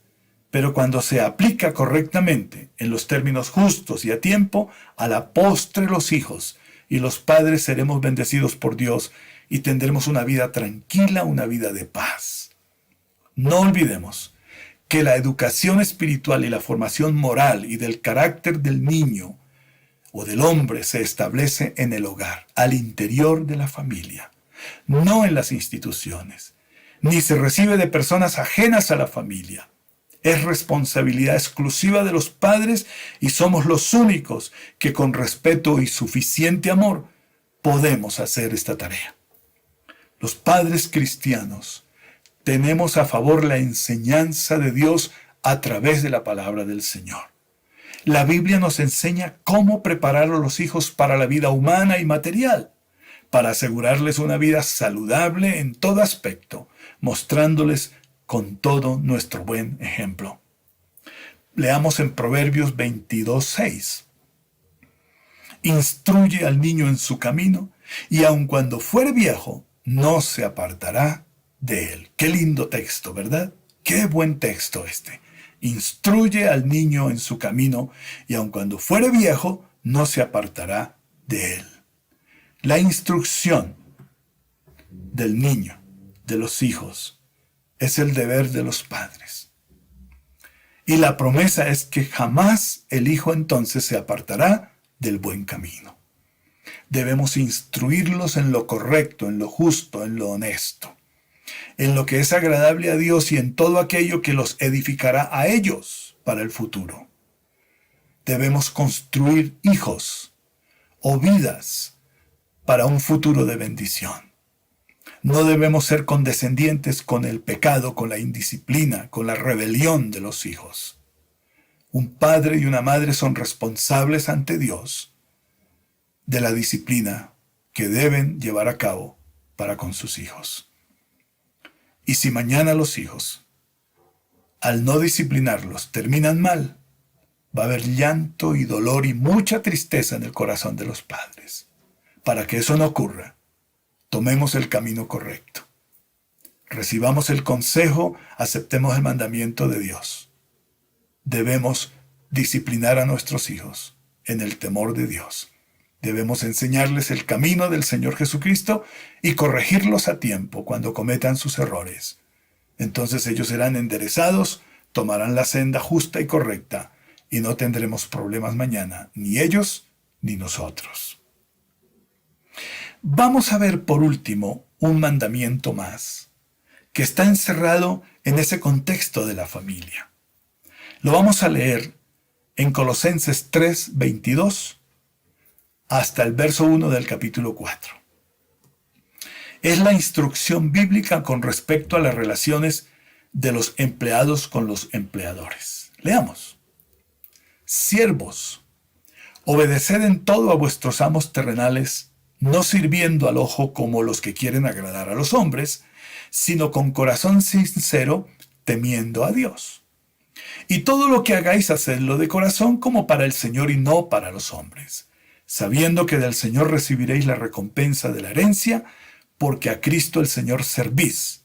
pero cuando se aplica correctamente, en los términos justos y a tiempo, a la postre los hijos y los padres seremos bendecidos por Dios y tendremos una vida tranquila, una vida de paz. No olvidemos que la educación espiritual y la formación moral y del carácter del niño o del hombre se establece en el hogar, al interior de la familia, no en las instituciones, ni se recibe de personas ajenas a la familia. Es responsabilidad exclusiva de los padres y somos los únicos que con respeto y suficiente amor podemos hacer esta tarea. Los padres cristianos tenemos a favor la enseñanza de Dios a través de la palabra del Señor. La Biblia nos enseña cómo preparar a los hijos para la vida humana y material, para asegurarles una vida saludable en todo aspecto, mostrándoles con todo nuestro buen ejemplo. Leamos en Proverbios 22:6. Instruye al niño en su camino, y aun cuando fuere viejo, no se apartará de él. Qué lindo texto, ¿verdad? Qué buen texto este. Instruye al niño en su camino, y aun cuando fuere viejo, no se apartará de él. La instrucción del niño, de los hijos, es el deber de los padres. Y la promesa es que jamás el hijo entonces se apartará del buen camino. Debemos instruirlos en lo correcto, en lo justo, en lo honesto, en lo que es agradable a Dios y en todo aquello que los edificará a ellos para el futuro. Debemos construir hijos o vidas para un futuro de bendición. No debemos ser condescendientes con el pecado, con la indisciplina, con la rebelión de los hijos. Un padre y una madre son responsables ante Dios de la disciplina que deben llevar a cabo para con sus hijos. Y si mañana los hijos, al no disciplinarlos, terminan mal, va a haber llanto y dolor y mucha tristeza en el corazón de los padres. Para que eso no ocurra, tomemos el camino correcto. Recibamos el consejo, aceptemos el mandamiento de Dios. Debemos disciplinar a nuestros hijos en el temor de Dios. Debemos enseñarles el camino del Señor Jesucristo y corregirlos a tiempo cuando cometan sus errores. Entonces ellos serán enderezados, tomarán la senda justa y correcta y no tendremos problemas mañana, ni ellos ni nosotros. Vamos a ver por último un mandamiento más, que está encerrado en ese contexto de la familia. Lo vamos a leer en Colosenses 3:22 hasta el verso 1 del capítulo 4. Es la instrucción bíblica con respecto a las relaciones de los empleados con los empleadores. Leamos. Siervos, obedeced en todo a vuestros amos terrenales, no sirviendo al ojo como los que quieren agradar a los hombres, sino con corazón sincero, temiendo a Dios. Y todo lo que hagáis, hacedlo de corazón como para el Señor y no para los hombres, sabiendo que del Señor recibiréis la recompensa de la herencia, porque a Cristo el Señor servís.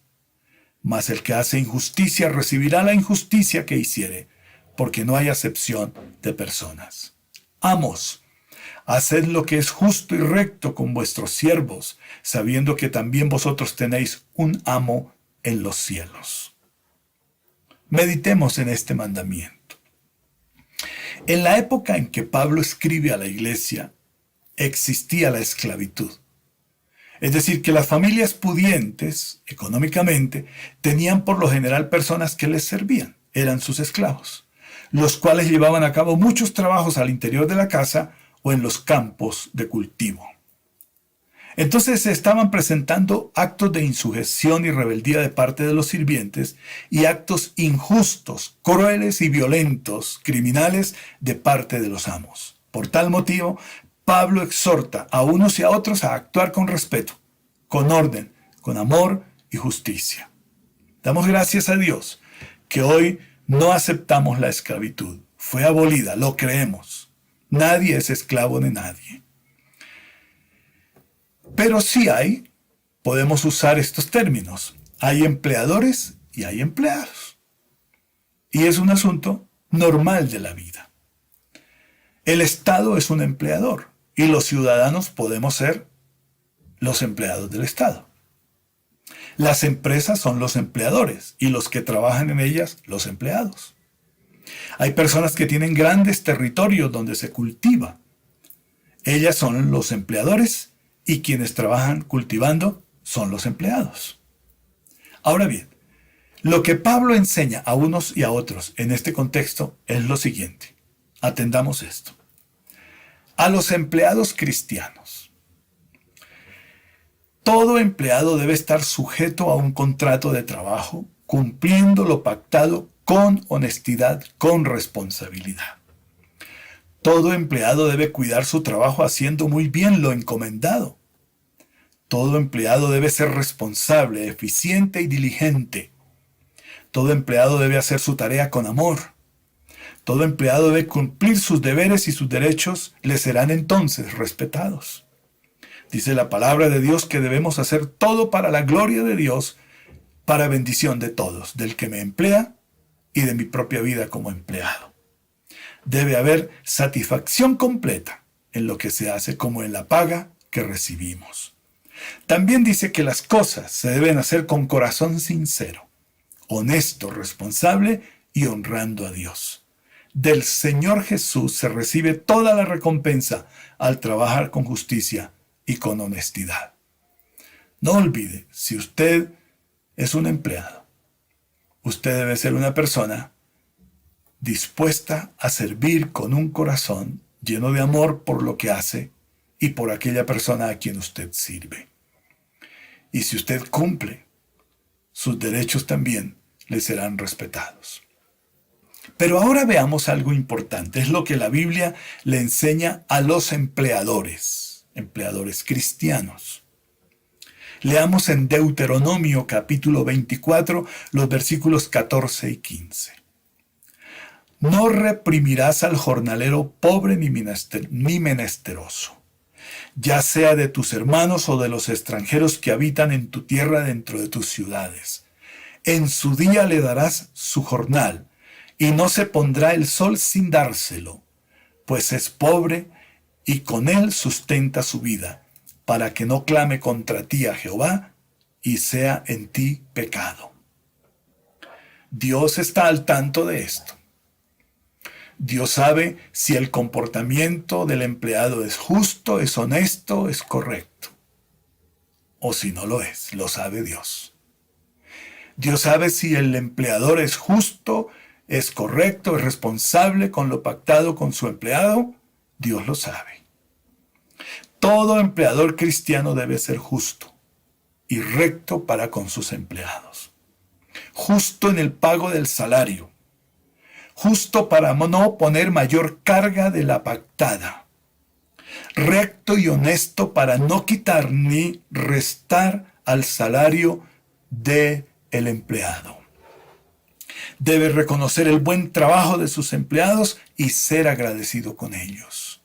Mas el que hace injusticia recibirá la injusticia que hiciere, porque no hay acepción de personas. Amos, Haced lo que es justo y recto con vuestros siervos, sabiendo que también vosotros tenéis un amo en los cielos. Meditemos en este mandamiento. En la época en que Pablo escribe a la iglesia, existía la esclavitud. Es decir, que las familias pudientes, económicamente, tenían por lo general personas que les servían, eran sus esclavos, los cuales llevaban a cabo muchos trabajos al interior de la casa o en los campos de cultivo. Entonces se estaban presentando actos de insujeción y rebeldía de parte de los sirvientes y actos injustos, crueles y violentos, criminales de parte de los amos. Por tal motivo, Pablo exhorta a unos y a otros a actuar con respeto, con orden, con amor y justicia. Damos gracias a Dios que hoy no aceptamos la esclavitud. Fue abolida, lo creemos. Nadie es esclavo de nadie. Pero sí podemos usar estos términos. Hay empleadores y hay empleados. Y es un asunto normal de la vida. El Estado es un empleador y los ciudadanos podemos ser los empleados del Estado. Las empresas son los empleadores y los que trabajan en ellas los empleados. Hay personas que tienen grandes territorios donde se cultiva. Ellas son los empleadores y quienes trabajan cultivando son los empleados. Ahora bien, lo que Pablo enseña a unos y a otros en este contexto es lo siguiente. Atendamos esto. A los empleados cristianos. Todo empleado debe estar sujeto a un contrato de trabajo, cumpliendo lo pactado con honestidad, con responsabilidad. Todo empleado debe cuidar su trabajo haciendo muy bien lo encomendado. Todo empleado debe ser responsable, eficiente y diligente. Todo empleado debe hacer su tarea con amor. Todo empleado debe cumplir sus deberes y sus derechos le serán entonces respetados. Dice la palabra de Dios que debemos hacer todo para la gloria de Dios, para bendición de todos, del que me emplea y de mi propia vida como empleado. Debe haber satisfacción completa en lo que se hace como en la paga que recibimos. También dice que las cosas se deben hacer con corazón sincero, honesto, responsable y honrando a Dios. Del Señor Jesús se recibe toda la recompensa al trabajar con justicia y con honestidad. No olvide, si usted es un empleado, usted debe ser una persona dispuesta a servir con un corazón lleno de amor por lo que hace y por aquella persona a quien usted sirve. Y si usted cumple, sus derechos también le serán respetados. Pero ahora veamos algo importante, es lo que la Biblia le enseña a los empleadores cristianos. Leamos en Deuteronomio capítulo 24 los versículos 14 y 15. No reprimirás al jornalero pobre ni menesteroso, ya sea de tus hermanos o de los extranjeros que habitan en tu tierra dentro de tus ciudades. En su día le darás su jornal, y no se pondrá el sol sin dárselo, pues es pobre y con él sustenta su vida, para que no clame contra ti a Jehová y sea en ti pecado. Dios está al tanto de esto. Dios sabe si el comportamiento del empleado es justo, es honesto, es correcto. O si no lo es, lo sabe Dios. Dios sabe si el empleador es justo, es correcto, es responsable con lo pactado con su empleado. Dios lo sabe. Todo empleador cristiano debe ser justo y recto para con sus empleados. Justo en el pago del salario. Justo para no poner mayor carga de la pactada. Recto y honesto para no quitar ni restar al salario del empleado. Debe reconocer el buen trabajo de sus empleados y ser agradecido con ellos.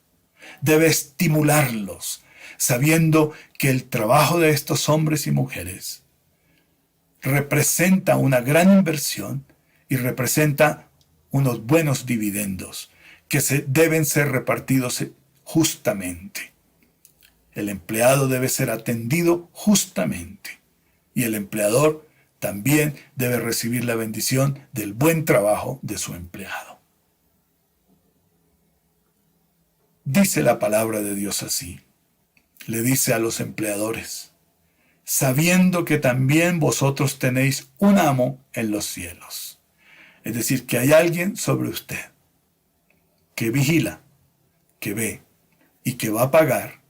Debe estimularlos, sabiendo que el trabajo de estos hombres y mujeres representa una gran inversión y representa unos buenos dividendos que deben ser repartidos justamente. El empleado debe ser atendido justamente. Y el empleador también debe recibir la bendición del buen trabajo de su empleado. Dice la palabra de Dios así. Le dice a los empleadores: sabiendo que también vosotros tenéis un amo en los cielos. Es decir, que hay alguien sobre usted que vigila, que ve y que va a pagar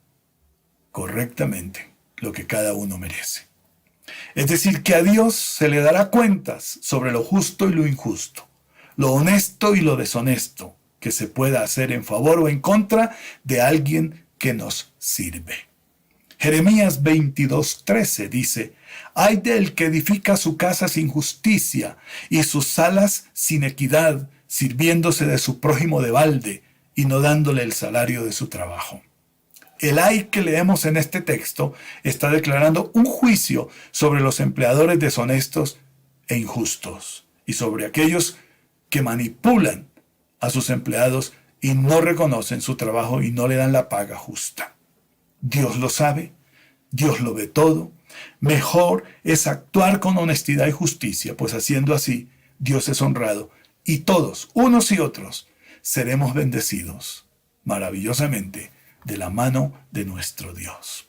correctamente lo que cada uno merece. Es decir, que a Dios se le dará cuentas sobre lo justo y lo injusto, lo honesto y lo deshonesto que se pueda hacer en favor o en contra de alguien que nos sirve. Jeremías 22:13 dice: ay del que edifica su casa sin justicia y sus salas sin equidad, sirviéndose de su prójimo de balde y no dándole el salario de su trabajo. El ay que leemos en este texto está declarando un juicio sobre los empleadores deshonestos e injustos y sobre aquellos que manipulan a sus empleados y no reconocen su trabajo y no le dan la paga justa. Dios lo sabe, Dios lo ve todo. Mejor es actuar con honestidad y justicia, pues haciendo así, Dios es honrado y todos, unos y otros, seremos bendecidos maravillosamente de la mano de nuestro Dios.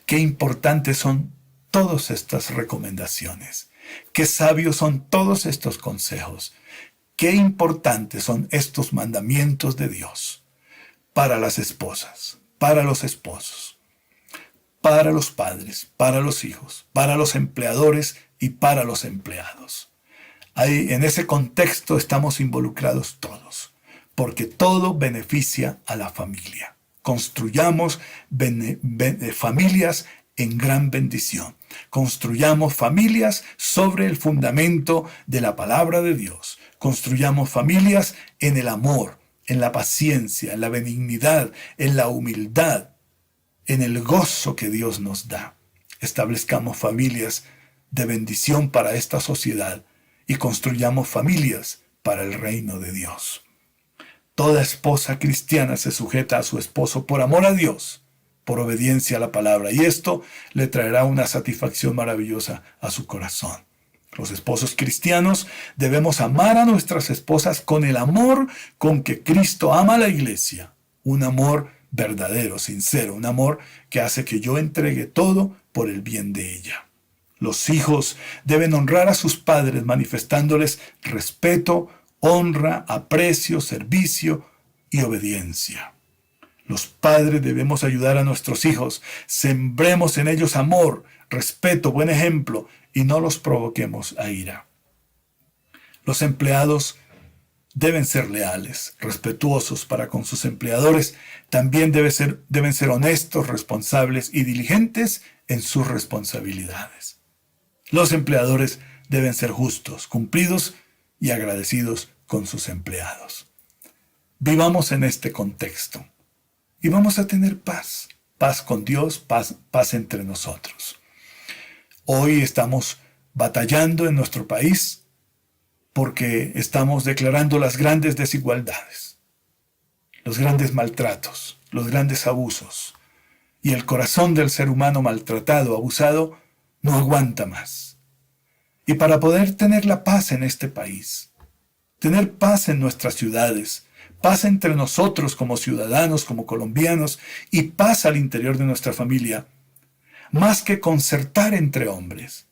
Qué importantes son todas estas recomendaciones. Qué sabios son todos estos consejos. Qué importantes son estos mandamientos de Dios para las esposas, para los esposos, para los padres, para los hijos, para los empleadores y para los empleados. Ahí, en ese contexto estamos involucrados todos, porque todo beneficia a la familia. Construyamos familias en gran bendición. Construyamos familias sobre el fundamento de la palabra de Dios. Construyamos familias en el amor, en la paciencia, en la benignidad, en la humildad, en el gozo que Dios nos da. Establezcamos familias de bendición para esta sociedad y construyamos familias para el reino de Dios. Toda esposa cristiana se sujeta a su esposo por amor a Dios, por obediencia a la palabra, y esto le traerá una satisfacción maravillosa a su corazón. Los esposos cristianos debemos amar a nuestras esposas con el amor con que Cristo ama a la iglesia. Un amor verdadero, sincero, un amor que hace que yo entregue todo por el bien de ella. Los hijos deben honrar a sus padres manifestándoles respeto, honra, aprecio, servicio y obediencia. Los padres debemos ayudar a nuestros hijos. Sembremos en ellos amor, respeto, buen ejemplo y no los provoquemos a ira. Los empleados deben ser leales, respetuosos para con sus empleadores. También deben ser honestos, responsables y diligentes en sus responsabilidades. Los empleadores deben ser justos, cumplidos y agradecidos con sus empleados. Vivamos en este contexto y vamos a tener paz. Paz con Dios, paz entre nosotros. Hoy estamos batallando en nuestro país porque estamos declarando las grandes desigualdades, los grandes maltratos, los grandes abusos. Y el corazón del ser humano maltratado, abusado, no aguanta más. Y para poder tener la paz en este país, tener paz en nuestras ciudades, paz entre nosotros como ciudadanos, como colombianos, y paz al interior de nuestra familia, más que concertar entre hombres,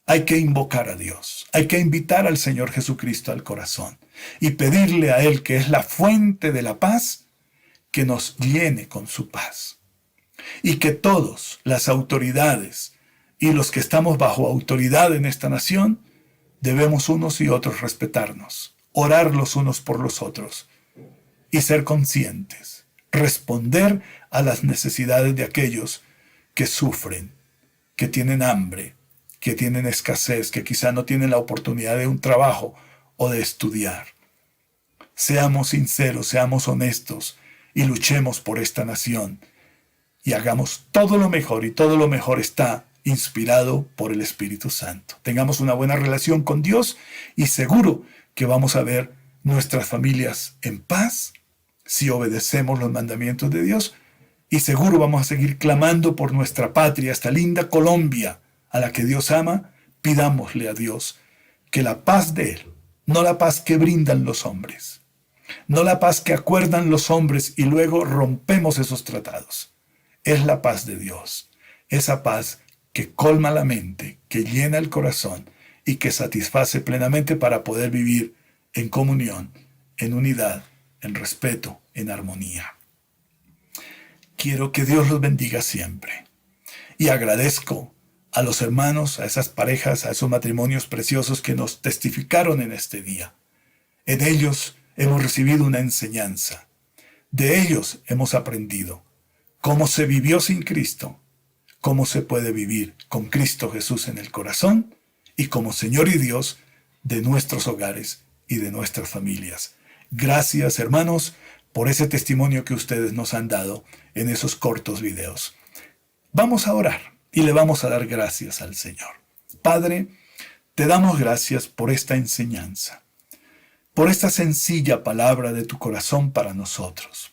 hay que invocar a Dios, hay que invitar al Señor Jesucristo al corazón y pedirle a Él, que es la fuente de la paz, que nos llene con su paz. Y que todos, las autoridades y los que estamos bajo autoridad en esta nación, debemos unos y otros respetarnos, orar los unos por los otros y ser conscientes, responder a las necesidades de aquellos que sufren, que tienen hambre, que tienen escasez, que quizá no tienen la oportunidad de un trabajo o de estudiar. Seamos sinceros, seamos honestos y luchemos por esta nación y hagamos todo lo mejor, y todo lo mejor está inspirado por el Espíritu Santo. Tengamos una buena relación con Dios y seguro que vamos a ver nuestras familias en paz, si obedecemos los mandamientos de Dios, y seguro vamos a seguir clamando por nuestra patria, esta linda Colombia, a la que Dios ama. Pidámosle a Dios que la paz de Él, no la paz que brindan los hombres, no la paz que acuerdan los hombres y luego rompemos esos tratados, es la paz de Dios, esa paz que colma la mente, que llena el corazón y que satisface plenamente para poder vivir en comunión, en unidad, en respeto, en armonía. Quiero que Dios los bendiga siempre. Y agradezco a los hermanos, a esas parejas, a esos matrimonios preciosos que nos testificaron en este día. En ellos hemos recibido una enseñanza. De ellos hemos aprendido cómo se vivió sin Cristo, cómo se puede vivir con Cristo Jesús en el corazón y como Señor y Dios de nuestros hogares y de nuestras familias. Gracias, hermanos, por ese testimonio que ustedes nos han dado en esos cortos videos. Vamos a orar y le vamos a dar gracias al Señor. Padre, te damos gracias por esta enseñanza, por esta sencilla palabra de tu corazón para nosotros.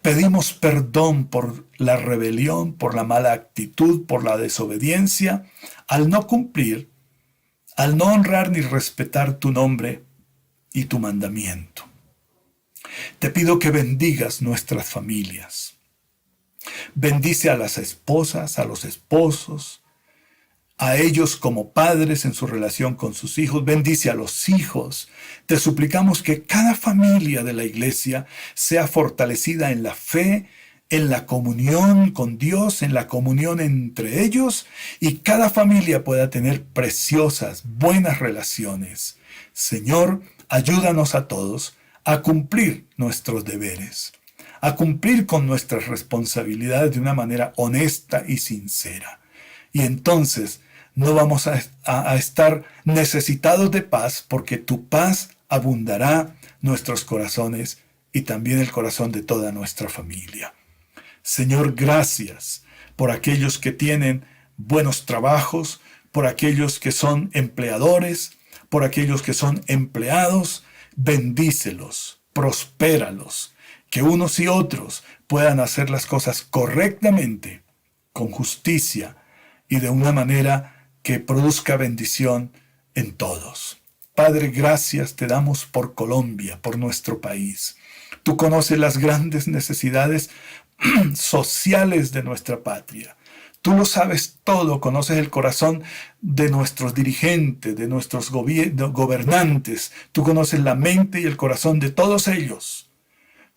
Pedimos perdón por la rebelión, por la mala actitud, por la desobediencia, al no cumplir, al no honrar ni respetar tu nombre y tu mandamiento. Te pido que bendigas nuestras familias. Bendice a las esposas, a los esposos, a ellos como padres en su relación con sus hijos. Bendice a los hijos. Te suplicamos que cada familia de la iglesia sea fortalecida en la fe, en la comunión con Dios, en la comunión entre ellos, y cada familia pueda tener preciosas, buenas relaciones. Señor, ayúdanos a todos a cumplir nuestros deberes, a cumplir con nuestras responsabilidades de una manera honesta y sincera. Y entonces no vamos a estar necesitados de paz, porque tu paz abundará nuestros corazones y también el corazón de toda nuestra familia. Señor, gracias por aquellos que tienen buenos trabajos, por aquellos que son empleadores, por aquellos que son empleados. Bendícelos, prospéralos, que unos y otros puedan hacer las cosas correctamente, con justicia y de una manera que produzca bendición en todos. Padre, gracias te damos por Colombia, por nuestro país. Tú conoces las grandes necesidades sociales de nuestra patria. Tú lo sabes todo, conoces el corazón de nuestros dirigentes, de nuestros gobernantes. Tú conoces la mente y el corazón de todos ellos.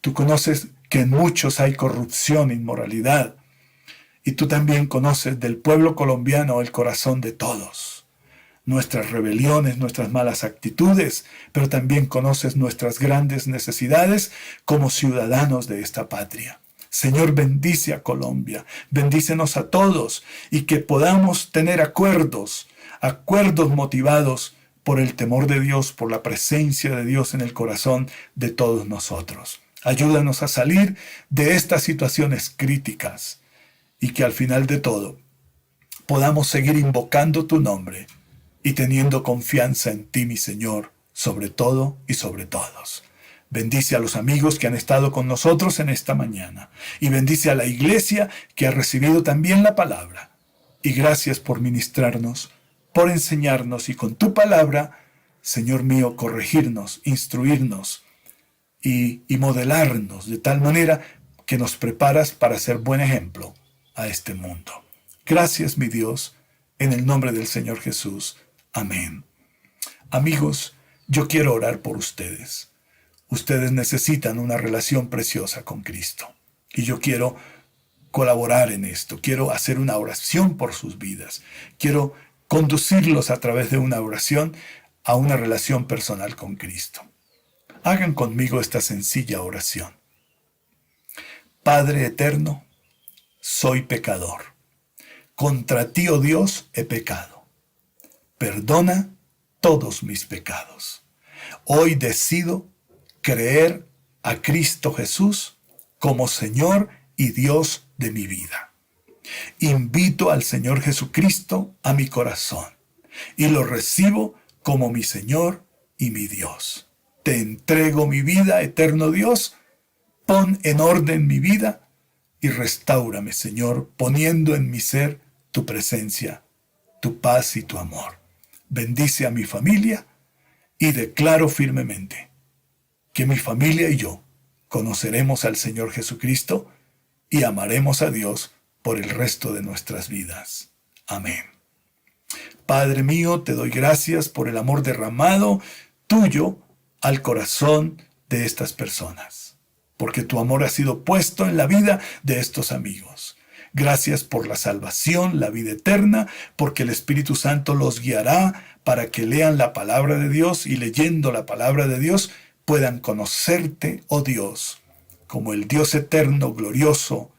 Tú conoces que en muchos hay corrupción, inmoralidad. Y tú también conoces del pueblo colombiano el corazón de todos. Nuestras rebeliones, nuestras malas actitudes, pero también conoces nuestras grandes necesidades como ciudadanos de esta patria. Señor, bendice a Colombia, bendícenos a todos y que podamos tener acuerdos motivados por el temor de Dios, por la presencia de Dios en el corazón de todos nosotros. Ayúdanos a salir de estas situaciones críticas y que al final de todo podamos seguir invocando tu nombre y teniendo confianza en ti, mi Señor, sobre todo y sobre todos. Bendice a los amigos que han estado con nosotros en esta mañana. Y bendice a la iglesia que ha recibido también la palabra. Y gracias por ministrarnos, por enseñarnos y con tu palabra, Señor mío, corregirnos, instruirnos y modelarnos de tal manera que nos preparas para ser buen ejemplo a este mundo. Gracias, mi Dios, en el nombre del Señor Jesús. Amén. Amigos, yo quiero orar por ustedes. Ustedes necesitan una relación preciosa con Cristo. Y yo quiero colaborar en esto. Quiero hacer una oración por sus vidas. Quiero conducirlos a través de una oración a una relación personal con Cristo. Hagan conmigo esta sencilla oración. Padre eterno, soy pecador. Contra ti, oh Dios, he pecado. Perdona todos mis pecados. Hoy decido creer a Cristo Jesús como Señor y Dios de mi vida. Invito al Señor Jesucristo a mi corazón y lo recibo como mi Señor y mi Dios. te entrego mi vida, eterno Dios. Pon en orden mi vida y restáurame, Señor, poniendo en mi ser tu presencia, tu paz y tu amor. Bendice a mi familia y declaro firmemente que mi familia y yo conoceremos al Señor Jesucristo y amaremos a Dios por el resto de nuestras vidas. Amén. Padre mío, te doy gracias por el amor derramado tuyo al corazón de estas personas, porque tu amor ha sido puesto en la vida de estos amigos. Gracias por la salvación, la vida eterna, porque el Espíritu Santo los guiará para que lean la palabra de Dios y leyendo la palabra de Dios puedan conocerte, oh Dios, como el Dios eterno, glorioso,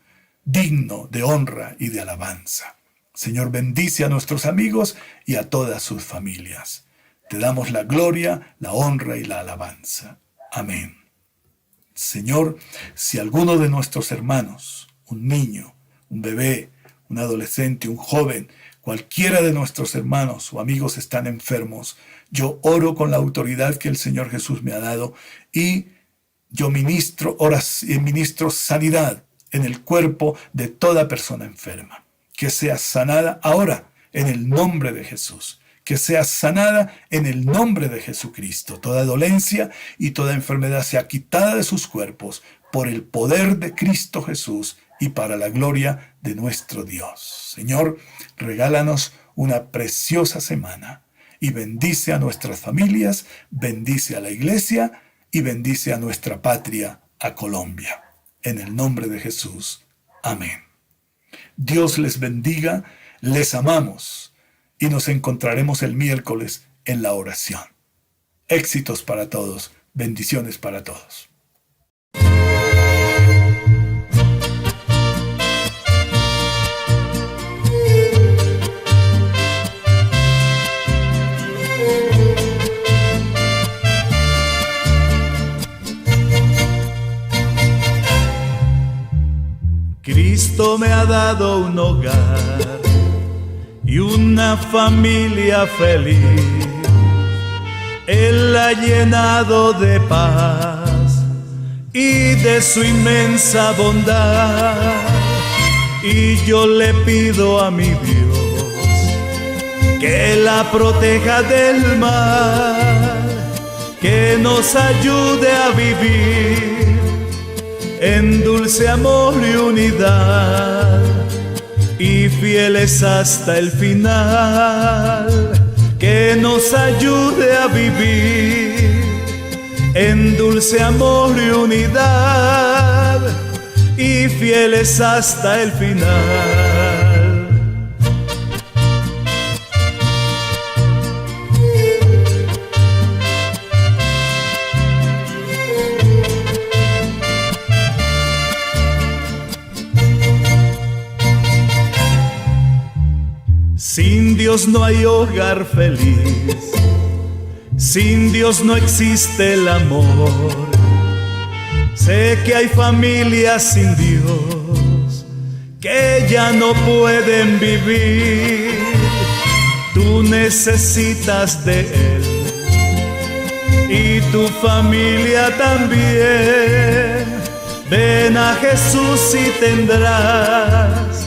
digno de honra y de alabanza. Señor, bendice a nuestros amigos y a todas sus familias. Te damos la gloria, la honra y la alabanza. Amén. Señor, si alguno de nuestros hermanos, un niño, un bebé, un adolescente, un joven, cualquiera de nuestros hermanos o amigos están enfermos, yo oro con la autoridad que el Señor Jesús me ha dado y yo ministro sanidad en el cuerpo de toda persona enferma. Que sea sanada ahora en el nombre de Jesús. Que sea sanada en el nombre de Jesucristo. Toda dolencia y toda enfermedad sea quitada de sus cuerpos por el poder de Cristo Jesús y para la gloria de nuestro Dios. Señor, regálanos una preciosa semana y bendice a nuestras familias, bendice a la iglesia y bendice a nuestra patria, a Colombia. En el nombre de Jesús. Amén. Dios les bendiga, les amamos y nos encontraremos el miércoles en la oración. Éxitos para todos, bendiciones para todos. Cristo me ha dado un hogar y una familia feliz. Él la ha llenado de paz y de su inmensa bondad. Y yo le pido a mi Dios que la proteja del mal, que nos ayude a vivir en dulce amor y unidad, y fieles hasta el final, que nos ayude a vivir en dulce amor y unidad, y fieles hasta el final. Sin Dios no hay hogar feliz, sin Dios no existe el amor. Sé que hay familias sin Dios que ya no pueden vivir. Tú necesitas de Él y tu familia también. Ven a Jesús y tendrás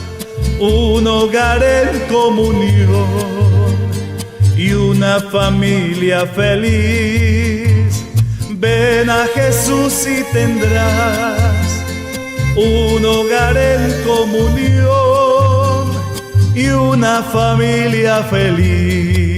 un hogar en comunión y una familia feliz. Ven a Jesús y tendrás un hogar en comunión y una familia feliz.